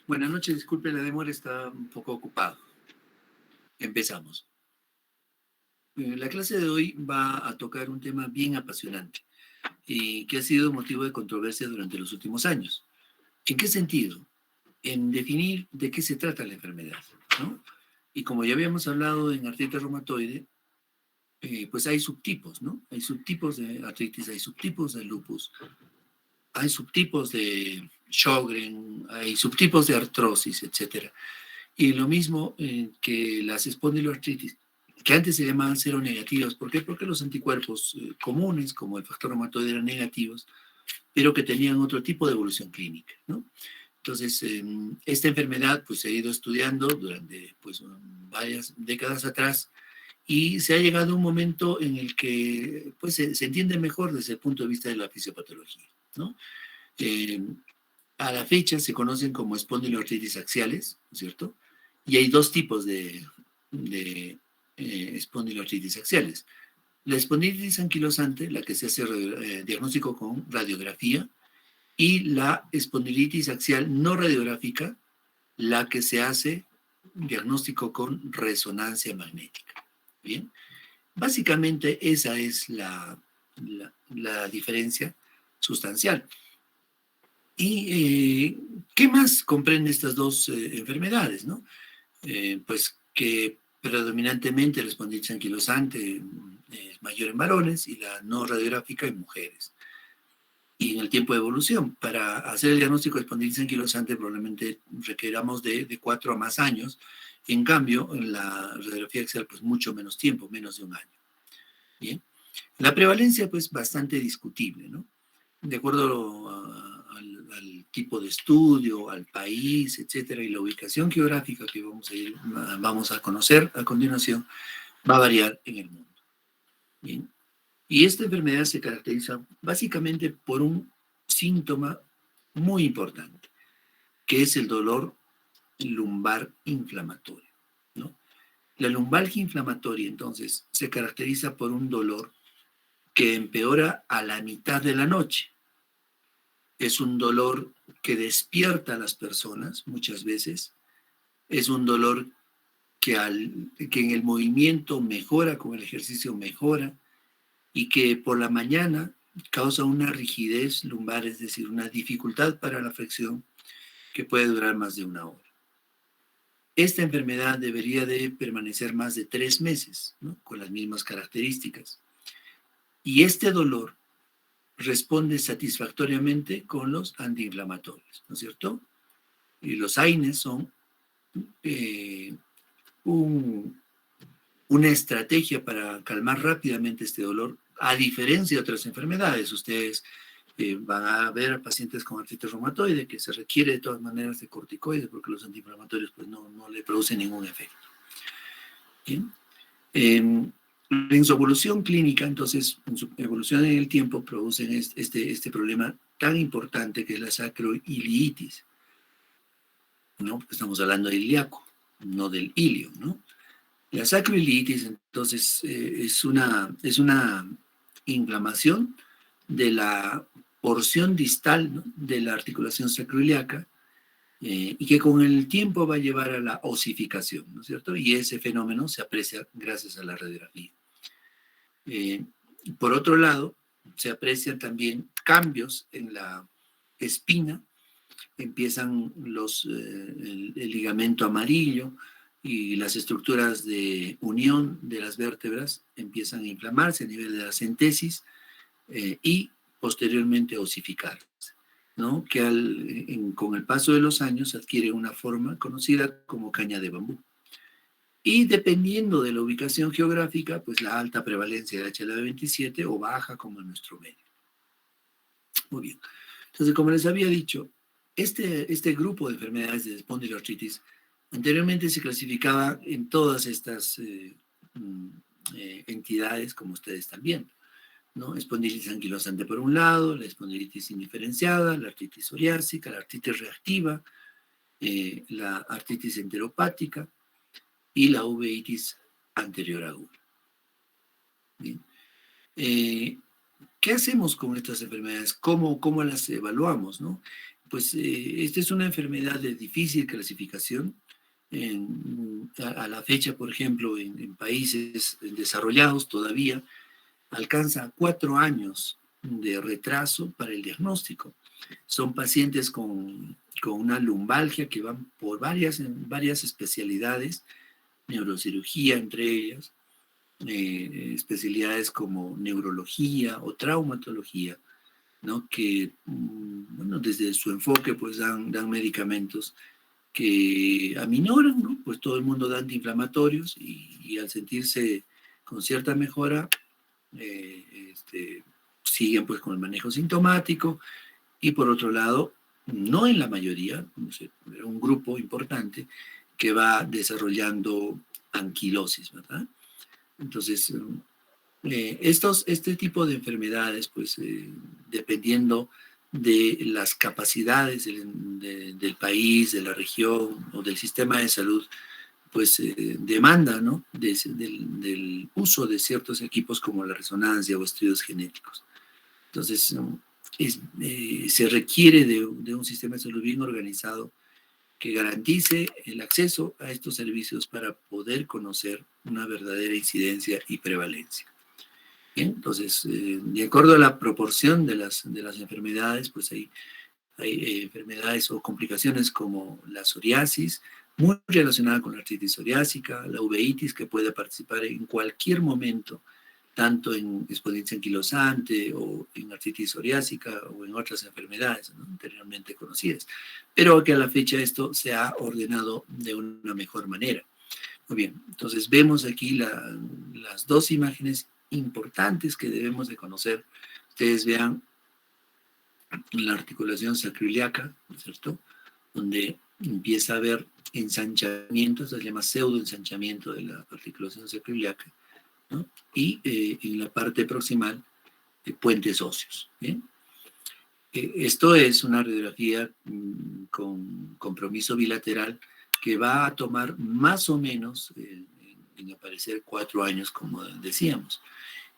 Buenas noches, disculpe la demora, está un poco ocupado. Empezamos. La clase de hoy va a tocar un tema bien apasionante y que ha sido motivo de controversia durante los últimos años. ¿En qué sentido? En definir de qué se trata la enfermedad, ¿no? Y como ya habíamos hablado en artritis reumatoide, pues hay subtipos, ¿no? Hay subtipos de artritis, hay subtipos de lupus, hay subtipos de Sjögren, hay subtipos de artrosis, etcétera. Y lo mismo que las espondiloartritis, que antes se llamaban seronegativas. ¿Por qué? Porque los anticuerpos comunes, como el factor reumatoide, eran negativos, pero que tenían otro tipo de evolución clínica, ¿no? Entonces, esta enfermedad pues, se ha ido estudiando durante pues, varias décadas atrás y se ha llegado a un momento en el que pues, se entiende mejor desde el punto de vista de la fisiopatología, ¿no? Eh, a la fecha se conocen como espondiloartritis axiales, ¿no es cierto? Y hay dos tipos de espondiloartritis axiales. La espondilitis anquilosante, la que se hace diagnóstico con radiografía, y la espondilitis axial no radiográfica, la que se hace diagnóstico con resonancia magnética. Bien, básicamente esa es la diferencia sustancial. ¿Y qué más comprende estas dos enfermedades, no? Pues que predominantemente la espondilitis anquilosante es mayor en varones y la no radiográfica en mujeres. Y en el tiempo de evolución, para hacer el diagnóstico de espondilitis anquilosante probablemente requeramos de 4 a más años. En cambio, en la radiografía axial, pues mucho menos tiempo, menos de un año. Bien. La prevalencia, pues bastante discutible, ¿no? De acuerdo al tipo de estudio, al país, etcétera, y la ubicación geográfica que vamos a conocer a continuación, va a variar en el mundo. Bien. Y esta enfermedad se caracteriza básicamente por un síntoma muy importante, que es el dolor lumbar inflamatorio, ¿no? La lumbalgia inflamatoria, entonces, se caracteriza por un dolor que empeora a la mitad de la noche. Es un dolor que despierta a las personas muchas veces, es un dolor que en el movimiento mejora, con el ejercicio mejora, y que por la mañana causa una rigidez lumbar, es decir, una dificultad para la flexión que puede durar más de una hora. Esta enfermedad debería de permanecer más de 3 meses, ¿no? Con las mismas características. Y este dolor responde satisfactoriamente con los antiinflamatorios, ¿no es cierto? Y los AINES son eh, un, una estrategia para calmar rápidamente este dolor, a diferencia de otras enfermedades. Ustedes van a ver a pacientes con artritis reumatoide que se requiere de todas maneras de corticoides porque los antiinflamatorios pues, no le producen ningún efecto. ¿Bien? En su evolución clínica, entonces, en su evolución en el tiempo, producen este problema tan importante que es la sacroiliitis, ¿no? Porque estamos hablando del ilíaco, no del ilio, ¿no? La sacroiliitis, entonces, es una inflamación de la porción distal, ¿no? De la articulación sacroiliaca y que con el tiempo va a llevar a la osificación, ¿no es cierto? Y ese fenómeno se aprecia gracias a la radiografía. Eh, por otro lado, se aprecian también cambios en la espina, empiezan el ligamento amarillo y las estructuras de unión de las vértebras empiezan a inflamarse a nivel de la centesis y posteriormente a osificarse, ¿no? Que con el paso de los años adquiere una forma conocida como caña de bambú. Y dependiendo de la ubicación geográfica, pues la alta prevalencia de HLA-27 o baja como en nuestro medio. Muy bien. Entonces, como les había dicho, este grupo de enfermedades de espondiloartritis anteriormente se clasificaba en todas estas entidades, como ustedes están viendo, ¿no? Espondilitis anquilosante por un lado, la espondilitis indiferenciada, la artritis psoriásica, la artritis reactiva, la artritis enteropática y la uveitis anterior aguda. Bien. ¿Qué hacemos con estas enfermedades? ¿Cómo las evaluamos, no? Pues esta es una enfermedad de difícil clasificación. A la fecha, por ejemplo, en países desarrollados todavía, alcanza 4 años de retraso para el diagnóstico. Son pacientes con una lumbalgia que van por varias especialidades, neurocirugía entre ellas, especialidades como neurología o traumatología, ¿no? Que, bueno, desde su enfoque, pues dan medicamentos que aminoran, ¿no? Pues todo el mundo da antiinflamatorios y al sentirse con cierta mejora, siguen pues con el manejo sintomático y por otro lado, no en la mayoría, no sé, un grupo importante que va desarrollando anquilosis, ¿verdad? Entonces, este tipo de enfermedades, pues dependiendo de las capacidades del país, de la región o del sistema de salud, pues demanda, ¿no? Del uso de ciertos equipos como la resonancia o estudios genéticos. Entonces, se requiere de un sistema de salud bien organizado que garantice el acceso a estos servicios para poder conocer una verdadera incidencia y prevalencia. Bien, entonces, de acuerdo a la proporción de las enfermedades, pues hay enfermedades o complicaciones como la psoriasis, muy relacionada con la artritis psoriásica, la uveitis, que puede participar en cualquier momento, tanto en espondilitis anquilosante o en artritis psoriásica o en otras enfermedades, ¿no?, anteriormente conocidas, pero que a la fecha esto se ha ordenado de una mejor manera. Muy bien, entonces vemos aquí las dos imágenes importantes que debemos de conocer. Ustedes vean la articulación sacroiliaca, ¿no es cierto?, donde empieza a haber ensanchamiento, se llama pseudoensanchamiento de la articulación sacroiliaca, ¿no? Y en la parte proximal, puentes óseos. ¿Bien? Esto es una radiografía con compromiso bilateral que va a tomar más o menos, en aparecer 4 años, como decíamos.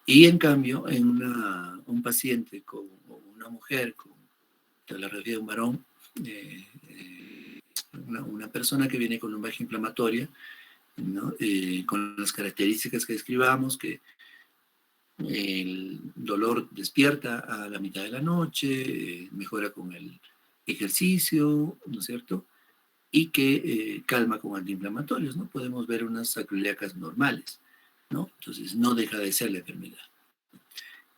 Y en cambio, en un paciente o una mujer con la radiografía de un varón, una persona que viene con lumbalgia inflamatoria, ¿no?, con las características que describamos, que el dolor despierta a la mitad de la noche, mejora con el ejercicio, ¿no es cierto?, y que calma con antiinflamatorios, ¿no? Podemos ver unas sacroiliacas normales, ¿no? Entonces, no deja de ser la enfermedad.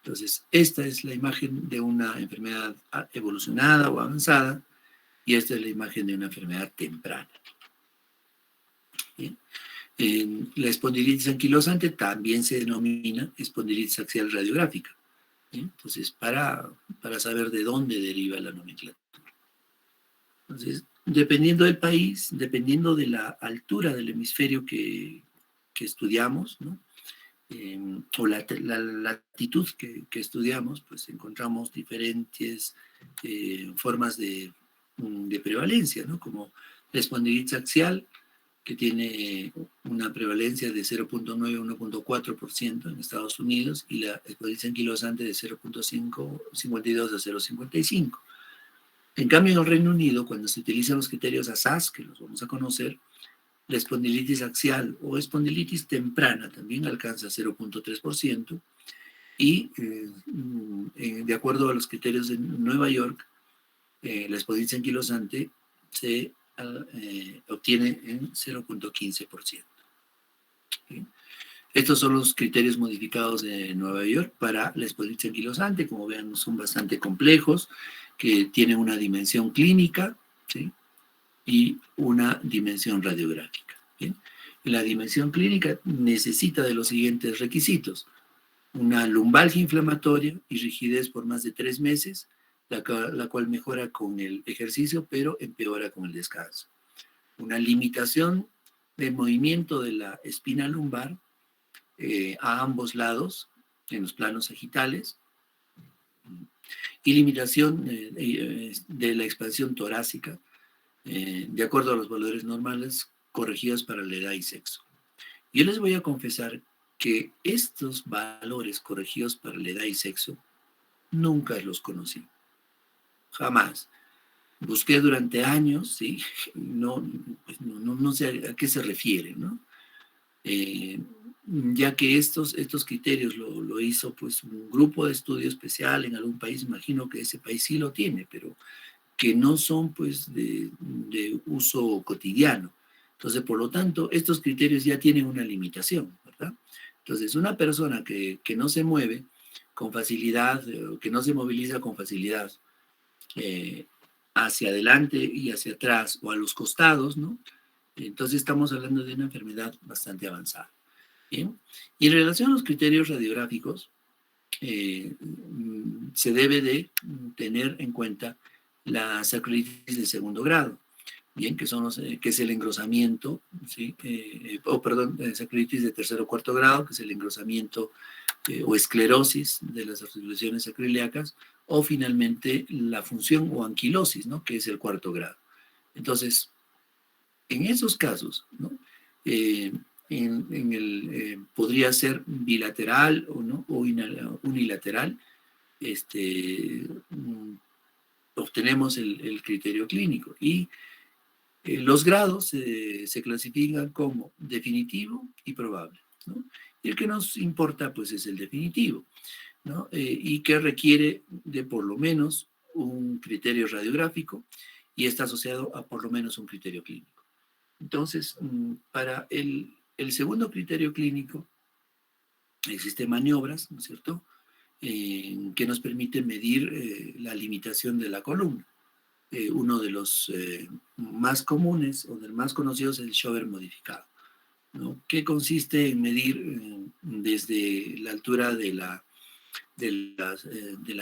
Entonces, esta es la imagen de una enfermedad evolucionada o avanzada, y esta es la imagen de una enfermedad temprana. ¿Bien? La espondilitis anquilosante también se denomina espondilitis axial radiográfica. ¿Bien? Entonces, para saber de dónde deriva la nomenclatura. Entonces, dependiendo del país, dependiendo de la altura del hemisferio que estudiamos, ¿no?, o la latitud que estudiamos, pues encontramos diferentes formas de prevalencia, ¿no?, como la espondilitis axial, que tiene una prevalencia de 0.9 a 1.4% en Estados Unidos, y la espondilitis anquilosante de 0.52 a 0.55. En cambio, en el Reino Unido, cuando se utilizan los criterios ASAS, que los vamos a conocer, la espondilitis axial o espondilitis temprana también alcanza 0.3%, y de acuerdo a los criterios de Nueva York, la espondilitis anquilosante se obtiene en 0.15%. ¿Sí? Estos son los criterios modificados de Nueva York para la espondilitis anquilosante. Como vean, son bastante complejos, que tienen una dimensión clínica, ¿sí?, y una dimensión radiográfica. ¿Bien? La dimensión clínica necesita de los siguientes requisitos: una lumbalgia inflamatoria y rigidez por más de 3 meses, la cual mejora con el ejercicio, pero empeora con el descanso. Una limitación de movimiento de la espina lumbar a ambos lados, en los planos sagitales, y limitación de la expansión torácica, de acuerdo a los valores normales corregidos para la edad y sexo. Yo les voy a confesar que estos valores corregidos para la edad y sexo nunca los conocí, jamás. Busqué durante años, ¿sí? Pues no sé a qué se refiere, ¿no? Eh, ya que estos criterios lo hizo pues un grupo de estudio especial en algún país, imagino que ese país sí lo tiene, pero que no son pues de uso cotidiano. Entonces, por lo tanto, estos criterios ya tienen una limitación, ¿verdad? Entonces, una persona que no se mueve con facilidad, que no se moviliza con facilidad eh, hacia adelante y hacia atrás o a los costados, ¿no? Entonces estamos hablando de una enfermedad bastante avanzada. ¿Bien? Y en relación a los criterios radiográficos, se debe de tener en cuenta la sacroiliitis de segundo grado, bien, que es el engrosamiento, ¿sí? Perdón, sacroiliitis de tercer o cuarto grado, que es el engrosamiento o esclerosis de las articulaciones sacroiliacas, o finalmente la función o anquilosis, ¿no? Que es el cuarto grado. Entonces, en esos casos, ¿no? Eh, podría ser bilateral o, ¿no? o unilateral, obtenemos el criterio clínico y los grados se clasifican como definitivo y probable, ¿no? Y el que nos importa pues es el definitivo, ¿no? Y que requiere de por lo menos un criterio radiográfico y está asociado a por lo menos un criterio clínico. Entonces, para el segundo criterio clínico existen maniobras, ¿no es cierto?, que nos permiten medir la limitación de la columna. Uno de los más comunes o del más conocidos es el Schober modificado, ¿no? Que consiste en medir desde la altura de la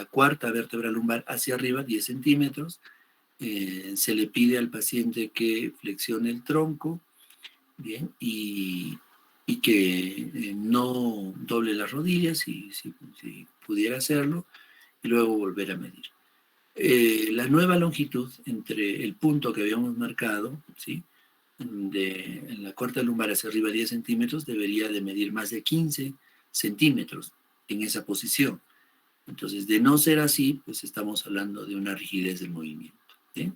cuarta vértebra lumbar hacia arriba, 10 centímetros. Se le pide al paciente que flexione el tronco, bien, y que no doble las rodillas, si pudiera hacerlo, y luego volver a medir. La nueva longitud entre el punto que habíamos marcado, ¿sí? En la cuarta lumbar hacia arriba 10 centímetros, debería de medir más de 15 centímetros en esa posición. Entonces, de no ser así, pues estamos hablando de una rigidez del movimiento, ¿sí?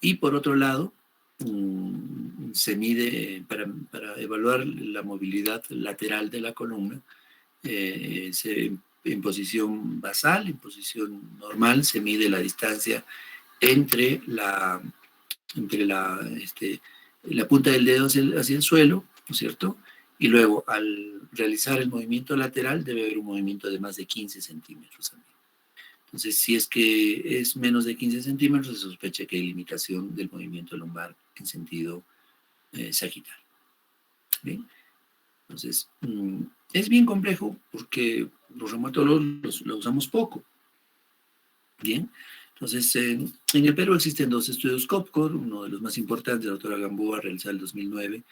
Y por otro lado, se mide para evaluar la movilidad lateral de la columna, en posición basal, en posición normal, se mide la distancia entre la punta del dedo hacia el suelo, ¿no es cierto? Y luego, al realizar el movimiento lateral, debe haber un movimiento de más de 15 centímetros también. Entonces, si es que es menos de 15 centímetros, se sospecha que hay limitación del movimiento lumbar en sentido sagital. ¿Bien? Entonces, es bien complejo porque los reumatólogos lo usamos poco. Bien, entonces en el Perú existen dos estudios COPCOR, uno de los más importantes, la doctora Gamboa, realizado en el 2009,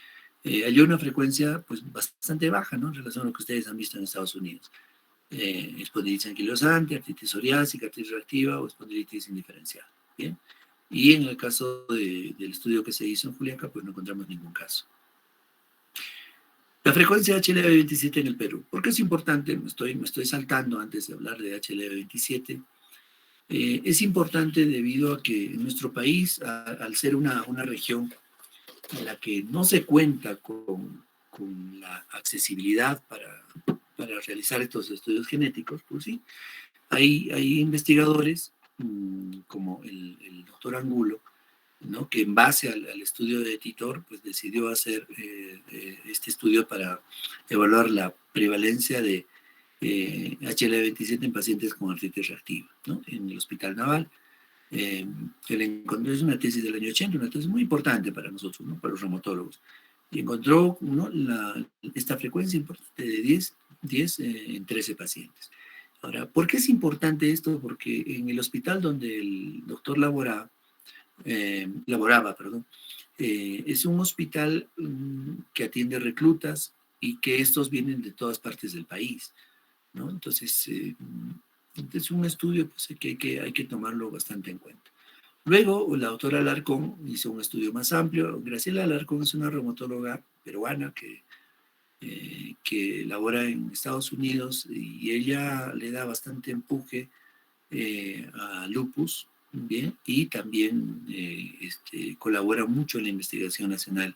hay una frecuencia pues bastante baja, ¿no? En relación a lo que ustedes han visto en Estados Unidos. Espondilitis anquilosante, artritis psoriásica, artritis reactiva o espondilitis indiferenciada. Bien, y en el caso del estudio que se hizo en Juliaca, pues no encontramos ningún caso. La frecuencia de HLA-27 en el Perú. ¿Por qué es importante? Me estoy saltando antes de hablar de HLA-27. Es importante debido a que en nuestro país, al ser una región en la que no se cuenta con la accesibilidad para realizar estos estudios genéticos, pues sí, hay investigadores como el doctor Angulo, ¿no? Que en base al estudio de Titor, pues decidió hacer este estudio para evaluar la prevalencia de HLA-27 en pacientes con artritis reactiva, ¿no? En el Hospital Naval. Él encontró, es una tesis del año 80, una tesis muy importante para nosotros, ¿no? Para los reumatólogos. Y encontró, ¿no? Esta frecuencia importante de 10 en 13 pacientes. Ahora, ¿por qué es importante esto? Porque en el hospital donde el doctor laboraba, es un hospital que atiende reclutas y que estos vienen de todas partes del país, ¿no? Entonces, es un estudio pues, que hay que tomarlo bastante en cuenta. Luego, la doctora Alarcón hizo un estudio más amplio. Graciela Alarcón es una reumatóloga peruana que labora en Estados Unidos y ella le da bastante empuje a lupus, bien, y también colabora mucho en la investigación nacional,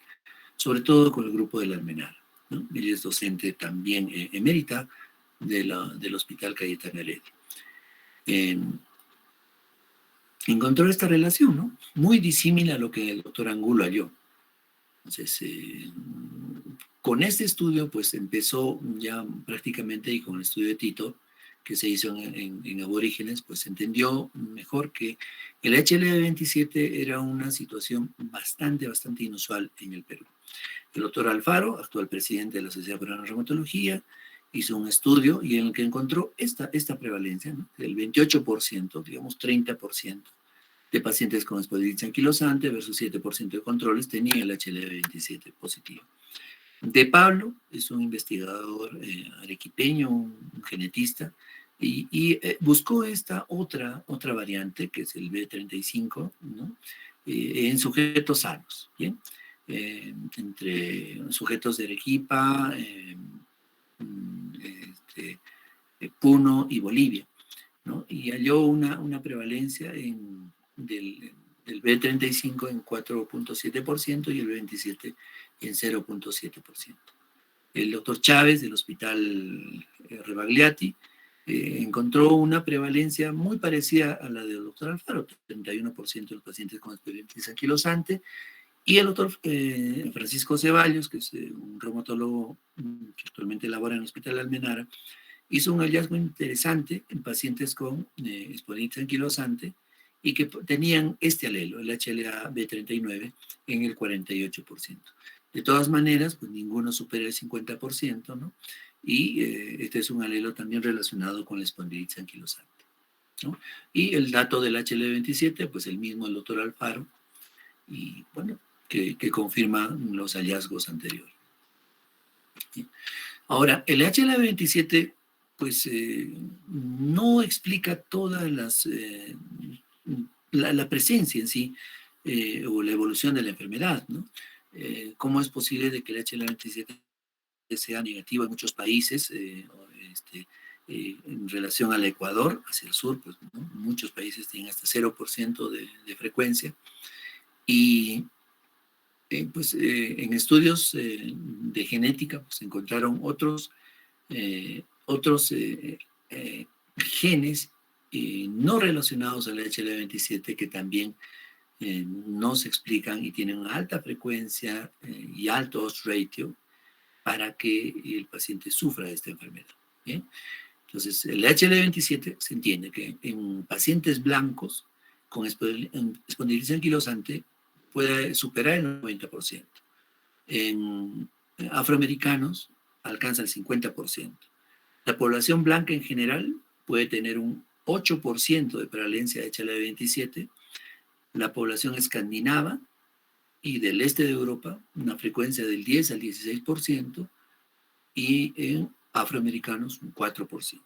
sobre todo con el grupo de la Almenara, ¿no? Ella es docente también emérita del Hospital Cayetano Heredia. Encontró esta relación, ¿no? Muy disímil a lo que el doctor Angulo halló. Entonces, con este estudio, pues empezó ya prácticamente, y con el estudio de Tito, que se hizo en aborígenes, pues se entendió mejor que el HLV-27 era una situación bastante inusual en el Perú. El doctor Alfaro, actual presidente de la Sociedad Peruana de Reumatología, hizo un estudio y en el que encontró esta prevalencia, ¿no? Del 28%, digamos 30% de pacientes con espondilitis anquilosante versus 7% de controles tenía el HLA-27 positivo. De Pablo es un investigador arequipeño, un genetista, buscó esta otra variante, que es el B35, ¿no? En sujetos sanos, ¿bien? Entre sujetos de Arequipa, Puno y Bolivia, ¿no? Y halló una prevalencia del B35 en 4.7% y el B27 en 0.7%. El doctor Chávez del Hospital Rebagliati encontró una prevalencia muy parecida a la del doctor Alfaro, 31% de los pacientes con espondilitis anquilosante, y el doctor Francisco Ceballos, que es un reumatólogo que actualmente labora en el Hospital Almenara, hizo un hallazgo interesante en pacientes con espondilitis anquilosante y que tenían este alelo, el HLA-B39, en el 48%. De todas maneras, pues ninguno supera el 50%, ¿no? Y este es un alelo también relacionado con la espondilitis anquilosante, ¿no? Y el dato del HLA-27, pues el mismo el doctor Alfaro, y bueno, que confirma los hallazgos anteriores. Ahora, el HLA-27 pues no explica todas la presencia en sí o la evolución de la enfermedad, ¿no? ¿Cómo es posible de que el HLA-27 sea negativo en muchos países en relación al Ecuador, hacia el sur? Pues, ¿no? Muchos países tienen hasta 0% de frecuencia. Y pues en estudios de genética pues encontraron otros genes no relacionados al HLA-27 que también no se explican y tienen una alta frecuencia y alto odds ratio para que el paciente sufra de esta enfermedad. ¿Bien? Entonces, el HLA-27 se entiende que en pacientes blancos con espondilitis anquilosante puede superar el 90%. En afroamericanos alcanza el 50%. La población blanca en general puede tener un 8% de prevalencia de HLA-27. La población escandinava y del este de Europa, una frecuencia del 10 al 16%, y en afroamericanos un 4%.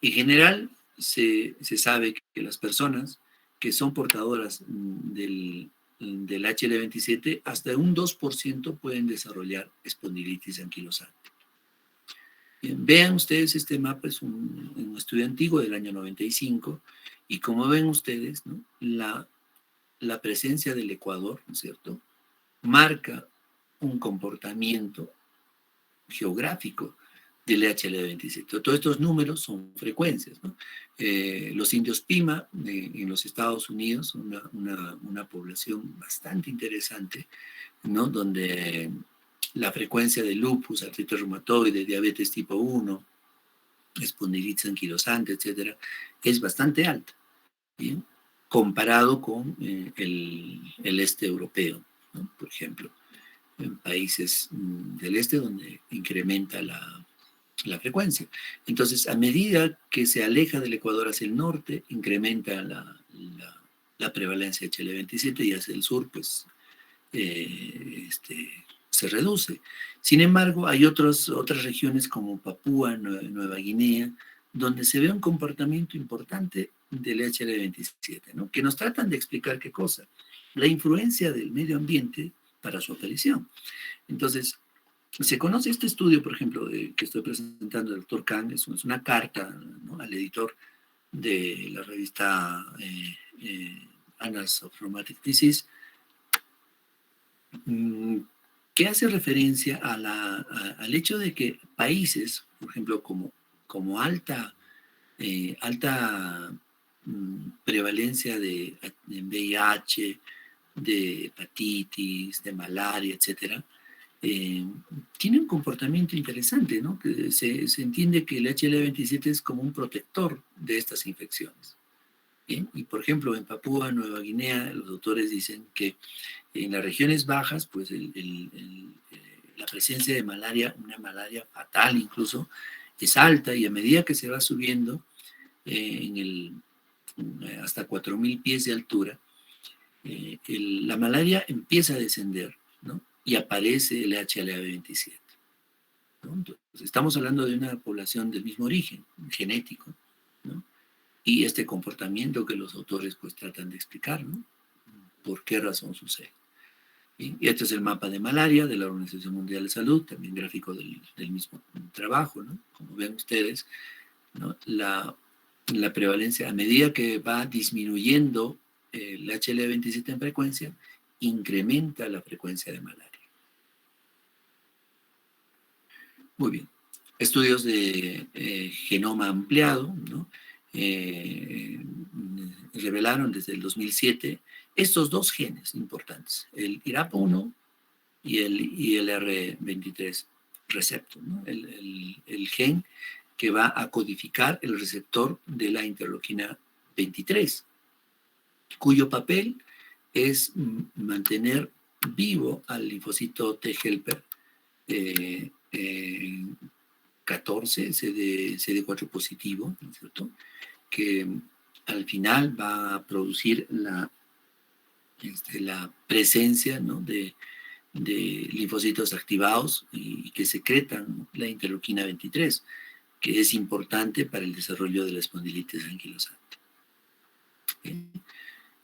En general, se sabe que las personas que son portadoras del HLA-27, hasta un 2% pueden desarrollar espondilitis anquilosante. Bien, vean ustedes, este mapa es un estudio antiguo del año 95, y como ven ustedes, ¿no? La presencia del Ecuador, ¿no es cierto?, marca un comportamiento geográfico del HLA-27. Todos estos números son frecuencias, ¿no? Los indios Pima en los Estados Unidos, una población bastante interesante, ¿no? Donde la frecuencia de lupus, artritis reumatoide, diabetes tipo 1, espondilitis anquilosante, etcétera, es bastante alta, ¿bien? Comparado con el este europeo, ¿no? Por ejemplo, en países del este donde incrementa la frecuencia. Entonces, a medida que se aleja del Ecuador hacia el norte, incrementa la prevalencia de HL27, y hacia el sur, pues, se reduce. Sin embargo, hay otras regiones como Papúa, Nueva Guinea, donde se ve un comportamiento importante del HL27, ¿no? Que nos tratan de explicar qué cosa: la influencia del medio ambiente para su aparición. Entonces, se conoce este estudio, por ejemplo, que estoy presentando del doctor Kang, es una carta, ¿no?, al editor, de la revista Annals of Rheumatic Disease, que hace referencia al hecho de que países, por ejemplo, como alta prevalencia de VIH, de hepatitis, de malaria, etcétera, tiene un comportamiento interesante, ¿no? Que se entiende que el HL27 es como un protector de estas infecciones. ¿Bien? Y por ejemplo, en Papúa Nueva Guinea, los autores dicen que en las regiones bajas, pues la presencia de malaria, una malaria fatal incluso, es alta, y a medida que se va subiendo hasta 4.000 pies de altura, la malaria empieza a descender, ¿no? Y aparece el HLA-27. ¿No? Entonces, estamos hablando de una población del mismo origen, genético, ¿no? Y este comportamiento que los autores pues tratan de explicar, ¿no? ¿Por qué razón sucede? Y este es el mapa de malaria de la Organización Mundial de Salud, también gráfico del mismo trabajo, ¿no? Como ven ustedes, ¿no? La prevalencia, a medida que va disminuyendo el HL27 en frecuencia, incrementa la frecuencia de malaria. Muy bien. Estudios de genoma ampliado, ¿no? Revelaron desde el 2007 estos dos genes importantes, el IRAP1 y el ILR23 receptor, ¿no? El gen que va a codificar el receptor de la interleuquina 23, cuyo papel es mantener vivo al linfocito T helper 14, CD4 positivo, ¿no es cierto?, que al final va a producir la presencia, ¿no?, de linfocitos activados y que secretan la interleuquina 23, que es importante para el desarrollo de la espondilitis anquilosante.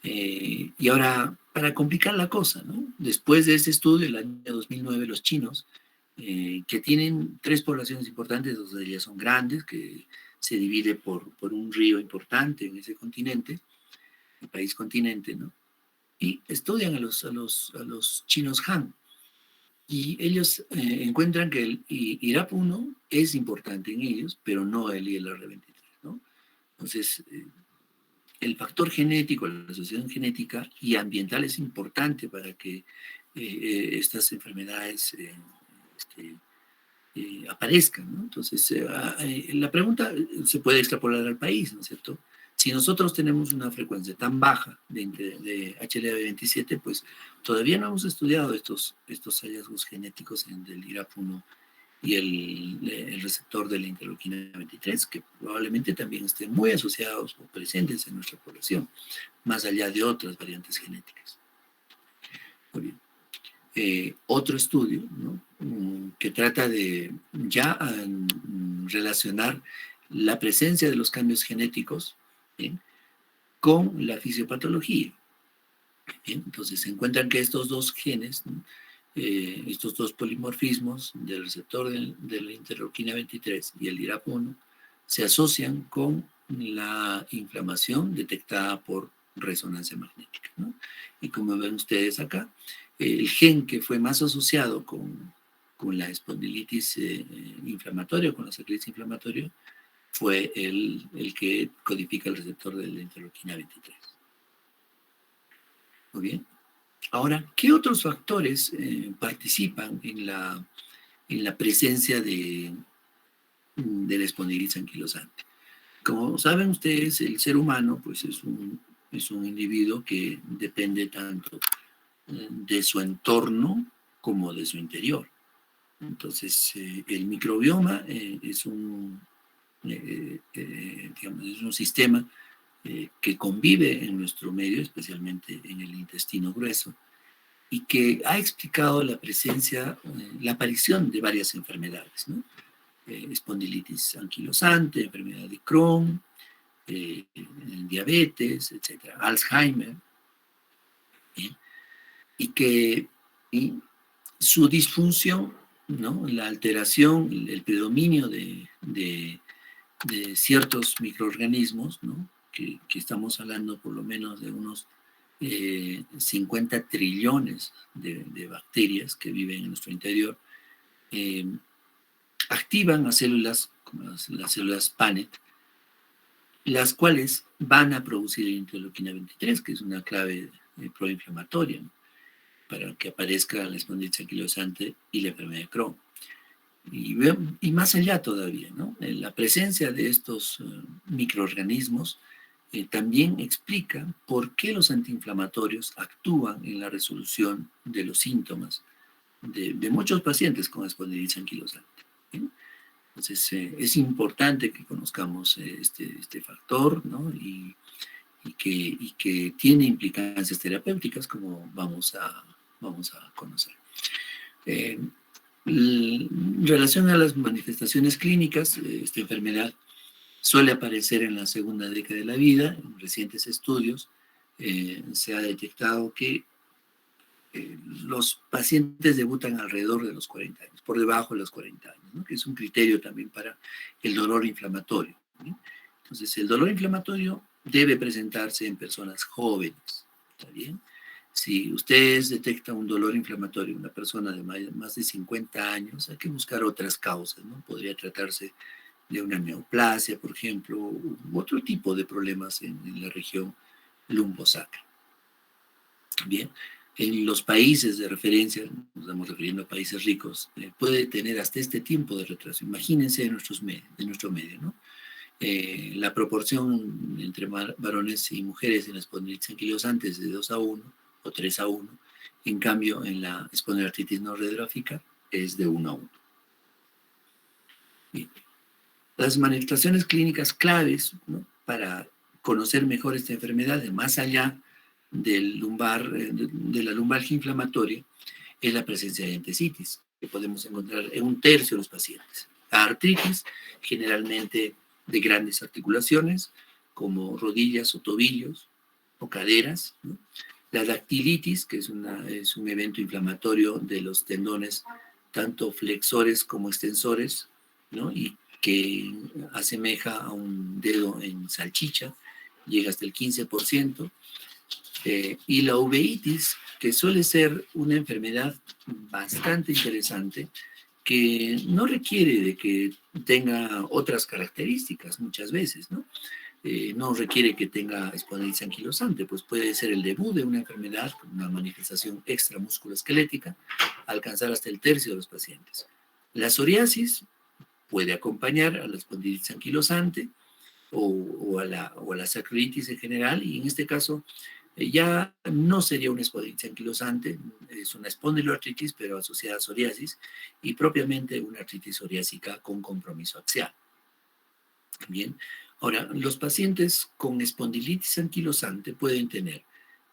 Y ahora, para complicar la cosa, ¿no?, después de este estudio, el año 2009, los chinos, que tienen 3 poblaciones importantes, 2 de ellas son grandes, que se divide por un río importante en ese continente, el país continente, ¿no?, y estudian a los chinos Han, y ellos encuentran que el IRAP1 es importante en ellos, pero no el ILR23, ¿no? Entonces, el factor genético, la asociación genética y ambiental es importante para que estas enfermedades aparezcan, ¿no? Entonces, la pregunta se puede extrapolar al país, ¿no es cierto? Si nosotros tenemos una frecuencia tan baja de HLA-27, pues todavía no hemos estudiado estos hallazgos genéticos del IRAP1 y el receptor de la interleuquina 23, que probablemente también estén muy asociados o presentes en nuestra población, más allá de otras variantes genéticas. Muy bien. Otro estudio, ¿no?, que trata de ya relacionar la presencia de los cambios genéticos, ¿bien?, con la fisiopatología. Bien, entonces se encuentran que estos dos genes, ¿no?, estos dos polimorfismos del receptor de la interleuquina 23 y el IRAP1 se asocian con la inflamación detectada por resonancia magnética, ¿no? Y como ven ustedes acá, el gen que fue más asociado con la espondilitis inflamatoria, con la sacilitis inflamatoria, fue el que codifica el receptor de la interleuquina 23. Muy bien. Ahora, ¿qué otros factores participan en la presencia de la espondilitis anquilosante? Como saben ustedes, el ser humano pues es un individuo que depende tanto de su entorno como de su interior. Entonces, el microbioma es digamos, es un sistema que convive en nuestro medio, especialmente en el intestino grueso, y que ha explicado la presencia, la aparición de varias enfermedades, ¿no? Espondilitis anquilosante, enfermedad de Crohn, diabetes, etcétera, Alzheimer, ¿bien?, y que su disfunción, ¿no?, la alteración, el predominio de de ciertos microorganismos, ¿no? Que estamos hablando por lo menos de unos 50 trillones de bacterias que viven en nuestro interior, eh, activan a células, como las células PANET, las cuales van a producir la interleuquina 23, que es una clave proinflamatoria, ¿no? Para que aparezca la espondilosis anquilosante y la enfermedad de Crohn. Y más allá todavía, ¿no? La presencia de estos microorganismos también explica por qué los antiinflamatorios actúan en la resolución de los síntomas de muchos pacientes con espondilitis anquilosante. ¿Sí? Entonces, es importante que conozcamos este factor, ¿no? Y que tiene implicancias terapéuticas, como vamos a conocer. En relación a las manifestaciones clínicas, esta enfermedad suele aparecer en la segunda década de la vida. En recientes estudios se ha detectado que los pacientes debutan alrededor de los 40 años, por debajo de los 40 años, ¿no? Que es un criterio también para el dolor inflamatorio, ¿sí? Entonces, el dolor inflamatorio debe presentarse en personas jóvenes, ¿está bien? Si ustedes detectan un dolor inflamatorio en una persona de más de 50 años, hay que buscar otras causas, ¿no? Podría tratarse de una neoplasia, por ejemplo, u otro tipo de problemas en la región lumbosacra. Bien, en los países de referencia, nos estamos refiriendo a países ricos, puede tener hasta este tiempo de retraso. Imagínense de nuestro medio, ¿no? La proporción entre varones y mujeres en la espondilitis anquilosante es de 2:1 o 3:1. En cambio, en la espondiloartritis no radiográfica es de 1:1. Bien. Las manifestaciones clínicas claves, ¿no? Para conocer mejor esta enfermedad, más allá del de la lumbalgia inflamatoria, es la presencia de entesitis, que podemos encontrar en 1/3 de los pacientes. La artritis, generalmente de grandes articulaciones, como rodillas o tobillos o caderas, ¿no? La dactilitis, que es un evento inflamatorio de los tendones, tanto flexores como extensores, ¿no? Y que asemeja a un dedo en salchicha, llega hasta el 15%. Y la uveitis, que suele ser una enfermedad bastante interesante, que no requiere de que tenga otras características muchas veces, ¿no? No requiere que tenga espondilitis anquilosante, pues puede ser el debut de una enfermedad, una manifestación extramusculoesquelética, alcanzar hasta el 1/3 de los pacientes. La psoriasis puede acompañar a la espondilitis anquilosante o a la sacroilitis en general, y en este caso ya no sería una espondilitis anquilosante, es una espondiloartritis, pero asociada a psoriasis, y propiamente una artritis psoriásica con compromiso axial. Bien, ahora, los pacientes con espondilitis anquilosante pueden tener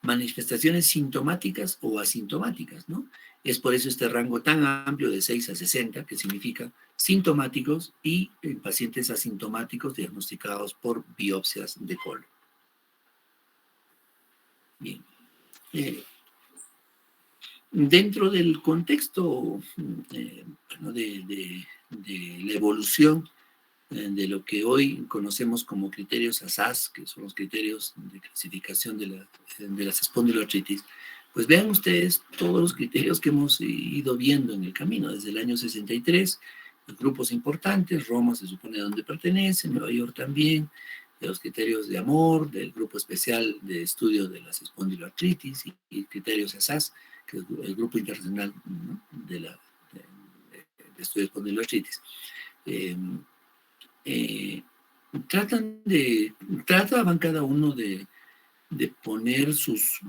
manifestaciones sintomáticas o asintomáticas, ¿no? Es por eso este rango tan amplio de 6 a 60, que significa sintomáticos y en pacientes asintomáticos diagnosticados por biopsias de colon. Bien. Dentro del contexto bueno, de la evolución de lo que hoy conocemos como criterios ASAS, que son los criterios de clasificación de las espondiloartritis, pues vean ustedes todos los criterios que hemos ido viendo en el camino, desde el año 63, los grupos importantes, Roma se supone a donde pertenece, Nueva York también, de los criterios de amor, del grupo especial de estudio de las espondiloartritis y criterios ASAS, que es el grupo internacional, ¿no? de estudio de espondiloartritis. Trataban cada uno de poner sus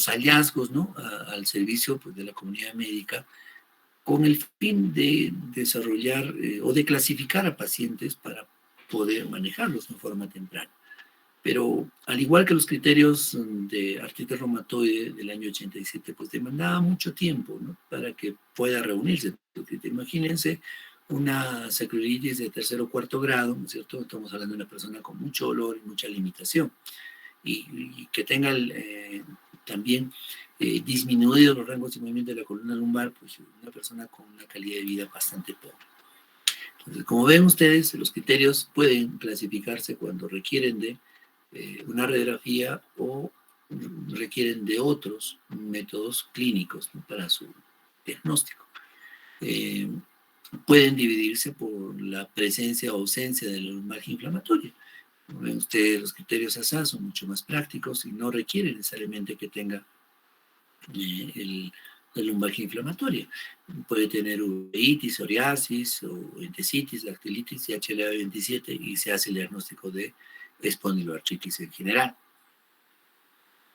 hallazgos, ¿no? Al servicio, pues, de la comunidad médica, con el fin de desarrollar o de clasificar a pacientes para poder manejarlos en forma temprana. Pero al igual que los criterios de artritis reumatoide del año 87, pues demandaba mucho tiempo, ¿no? Para que pueda reunirse. Imagínense una sacroilitis de 3.º o 4.º grado, ¿no es cierto? Estamos hablando de una persona con mucho dolor y mucha limitación, y que tenga también disminuido los rangos de movimiento de la columna lumbar, pues una persona con una calidad de vida bastante pobre. Entonces, como ven ustedes, los criterios pueden clasificarse cuando requieren de una radiografía o requieren de otros métodos clínicos, ¿no?, para su diagnóstico. Pueden dividirse por la presencia o ausencia de la lumbalgia inflamatoria. Como ven ustedes, los criterios ASA son mucho más prácticos y no requieren necesariamente que tenga la lumbalgia inflamatoria. Puede tener uveitis, psoriasis, o entesitis, dactilitis y HLA-27 y se hace el diagnóstico de espondiloartritis en general.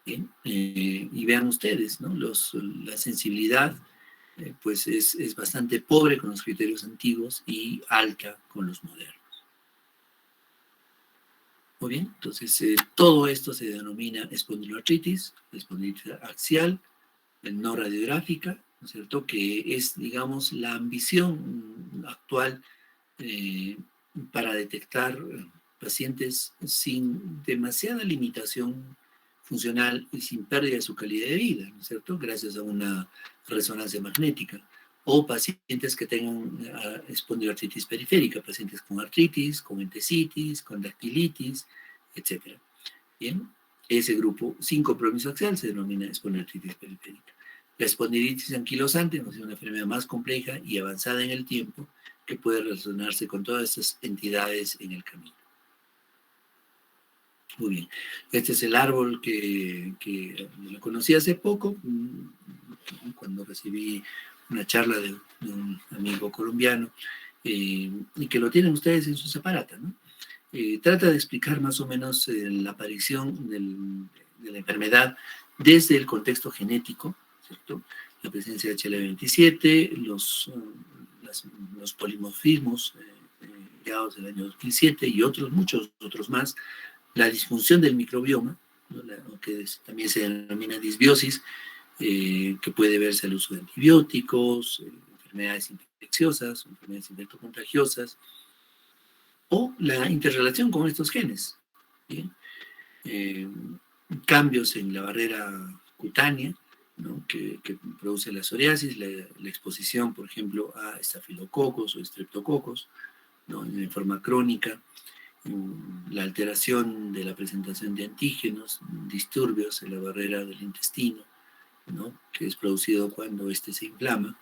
Bien, y vean ustedes, ¿no? La sensibilidad pues es bastante pobre con los criterios antiguos y alta con los modernos. Muy bien, entonces todo esto se denomina espondiloartritis, espondilitis axial, no radiográfica, ¿no es cierto?, que es, digamos, la ambición actual para detectar pacientes sin demasiada limitación funcional y sin pérdida de su calidad de vida, ¿no es cierto?, gracias a una resonancia magnética, o pacientes que tengan espondiloartritis periférica, pacientes con artritis, con entesitis, con dactilitis, etc. Bien, ese grupo sin compromiso axial se denomina espondiloartritis periférica. La espondilitis anquilosante es una enfermedad más compleja y avanzada en el tiempo que puede relacionarse con todas estas entidades en el camino. Muy bien, este es el árbol que lo conocí hace poco, cuando recibí una charla de un amigo colombiano, y que lo tienen ustedes en sus aparatos, ¿no? Trata de explicar más o menos la aparición de la enfermedad desde el contexto genético, ¿cierto? La presencia de HLA-27, los polimorfismos creados en el año 2007 y muchos otros más, la disfunción del microbioma, ¿no?, que también se denomina disbiosis, que puede verse al uso de antibióticos, enfermedades infecciosas, enfermedades infectocontagiosas, o la interrelación con estos genes. ¿Bien? Cambios en la barrera cutánea, ¿no?, que produce la psoriasis, la exposición, por ejemplo, a estafilococos o estreptococos, ¿no?, en forma crónica, la alteración de la presentación de antígenos, disturbios en la barrera del intestino, ¿no?, que es producido cuando éste se inflama,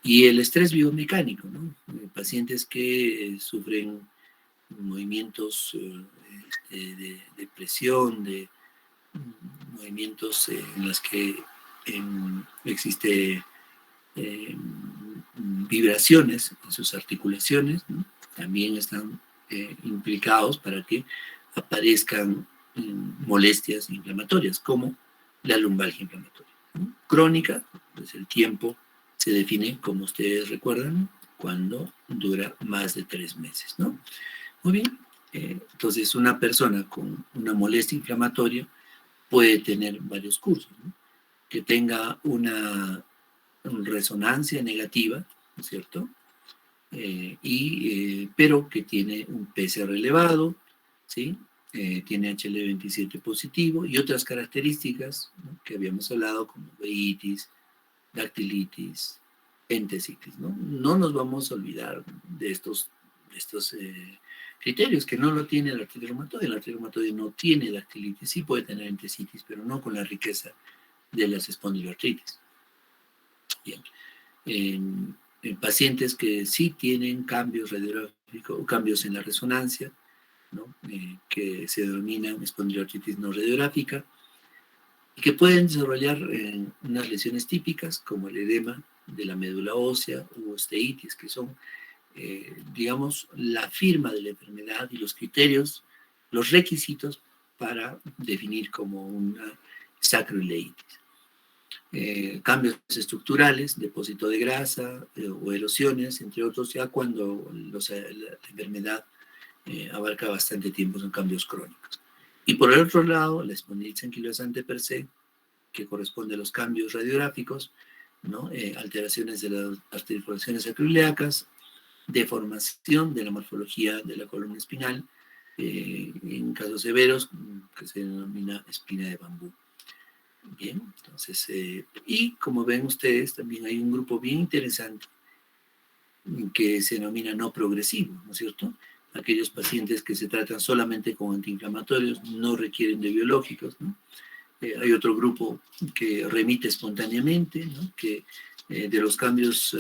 y el estrés biomecánico, ¿no?, pacientes que sufren movimientos de presión, de movimientos en los que existe vibraciones en sus articulaciones, ¿no?, también están implicados para que aparezcan molestias inflamatorias, como la lumbalgia inflamatoria, ¿no? Crónica, pues el tiempo se define, como ustedes recuerdan, cuando dura más de 3 meses, ¿no? Muy bien, entonces una persona con una molestia inflamatoria puede tener varios cursos, ¿no?, que tenga una resonancia negativa, ¿no es cierto?, pero que tiene un PCR elevado, ¿sí?, tiene HL27 positivo y otras características, ¿no?, que habíamos hablado, como uveitis, dactilitis, entesitis, ¿no? No nos vamos a olvidar de estos criterios, que no lo tiene la artritis reumatoide. La artritis reumatoide no tiene dactilitis, sí puede tener entesitis, pero no con la riqueza de las espondiloartritis. Bien. En pacientes que sí tienen cambios radiográficos, cambios en la resonancia, ¿no?, que se denominan espondiloartritis no radiográfica, y que pueden desarrollar unas lesiones típicas, como el edema de la médula ósea u osteitis, que son, digamos, la firma de la enfermedad y los criterios, los requisitos para definir como una sacroileitis. Cambios estructurales, depósito de grasa o erosiones, entre otros, ya cuando la enfermedad abarca bastante tiempo, son cambios crónicos. Y por el otro lado, la espondilitis anquilosante per se, que corresponde a los cambios radiográficos, ¿no?, alteraciones de las articulaciones acroiliacas, deformación de la morfología de la columna espinal, en casos severos, que se denomina espina de bambú. Bien, entonces, y como ven ustedes, también hay un grupo bien interesante que se denomina no progresivo, ¿no es cierto? Aquellos pacientes que se tratan solamente con antiinflamatorios no requieren de biológicos, ¿no? Hay otro grupo que remite espontáneamente, ¿no? Que de los cambios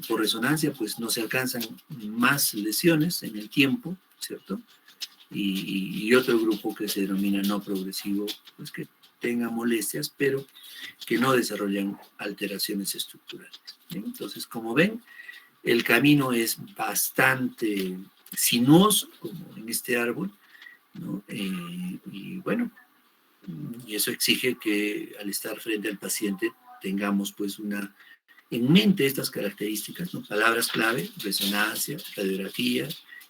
por resonancia, pues no se alcanzan más lesiones en el tiempo, ¿cierto? Y otro grupo que se denomina no progresivo, pues que tenga molestias, pero que no desarrollan alteraciones estructurales. ¿Sí? Entonces, como ven, el camino es bastante sinuoso, como en este árbol, ¿no? Y bueno, y eso exige que al estar frente al paciente tengamos pues en mente estas características, ¿no? Palabras clave: resonancia, radiografía,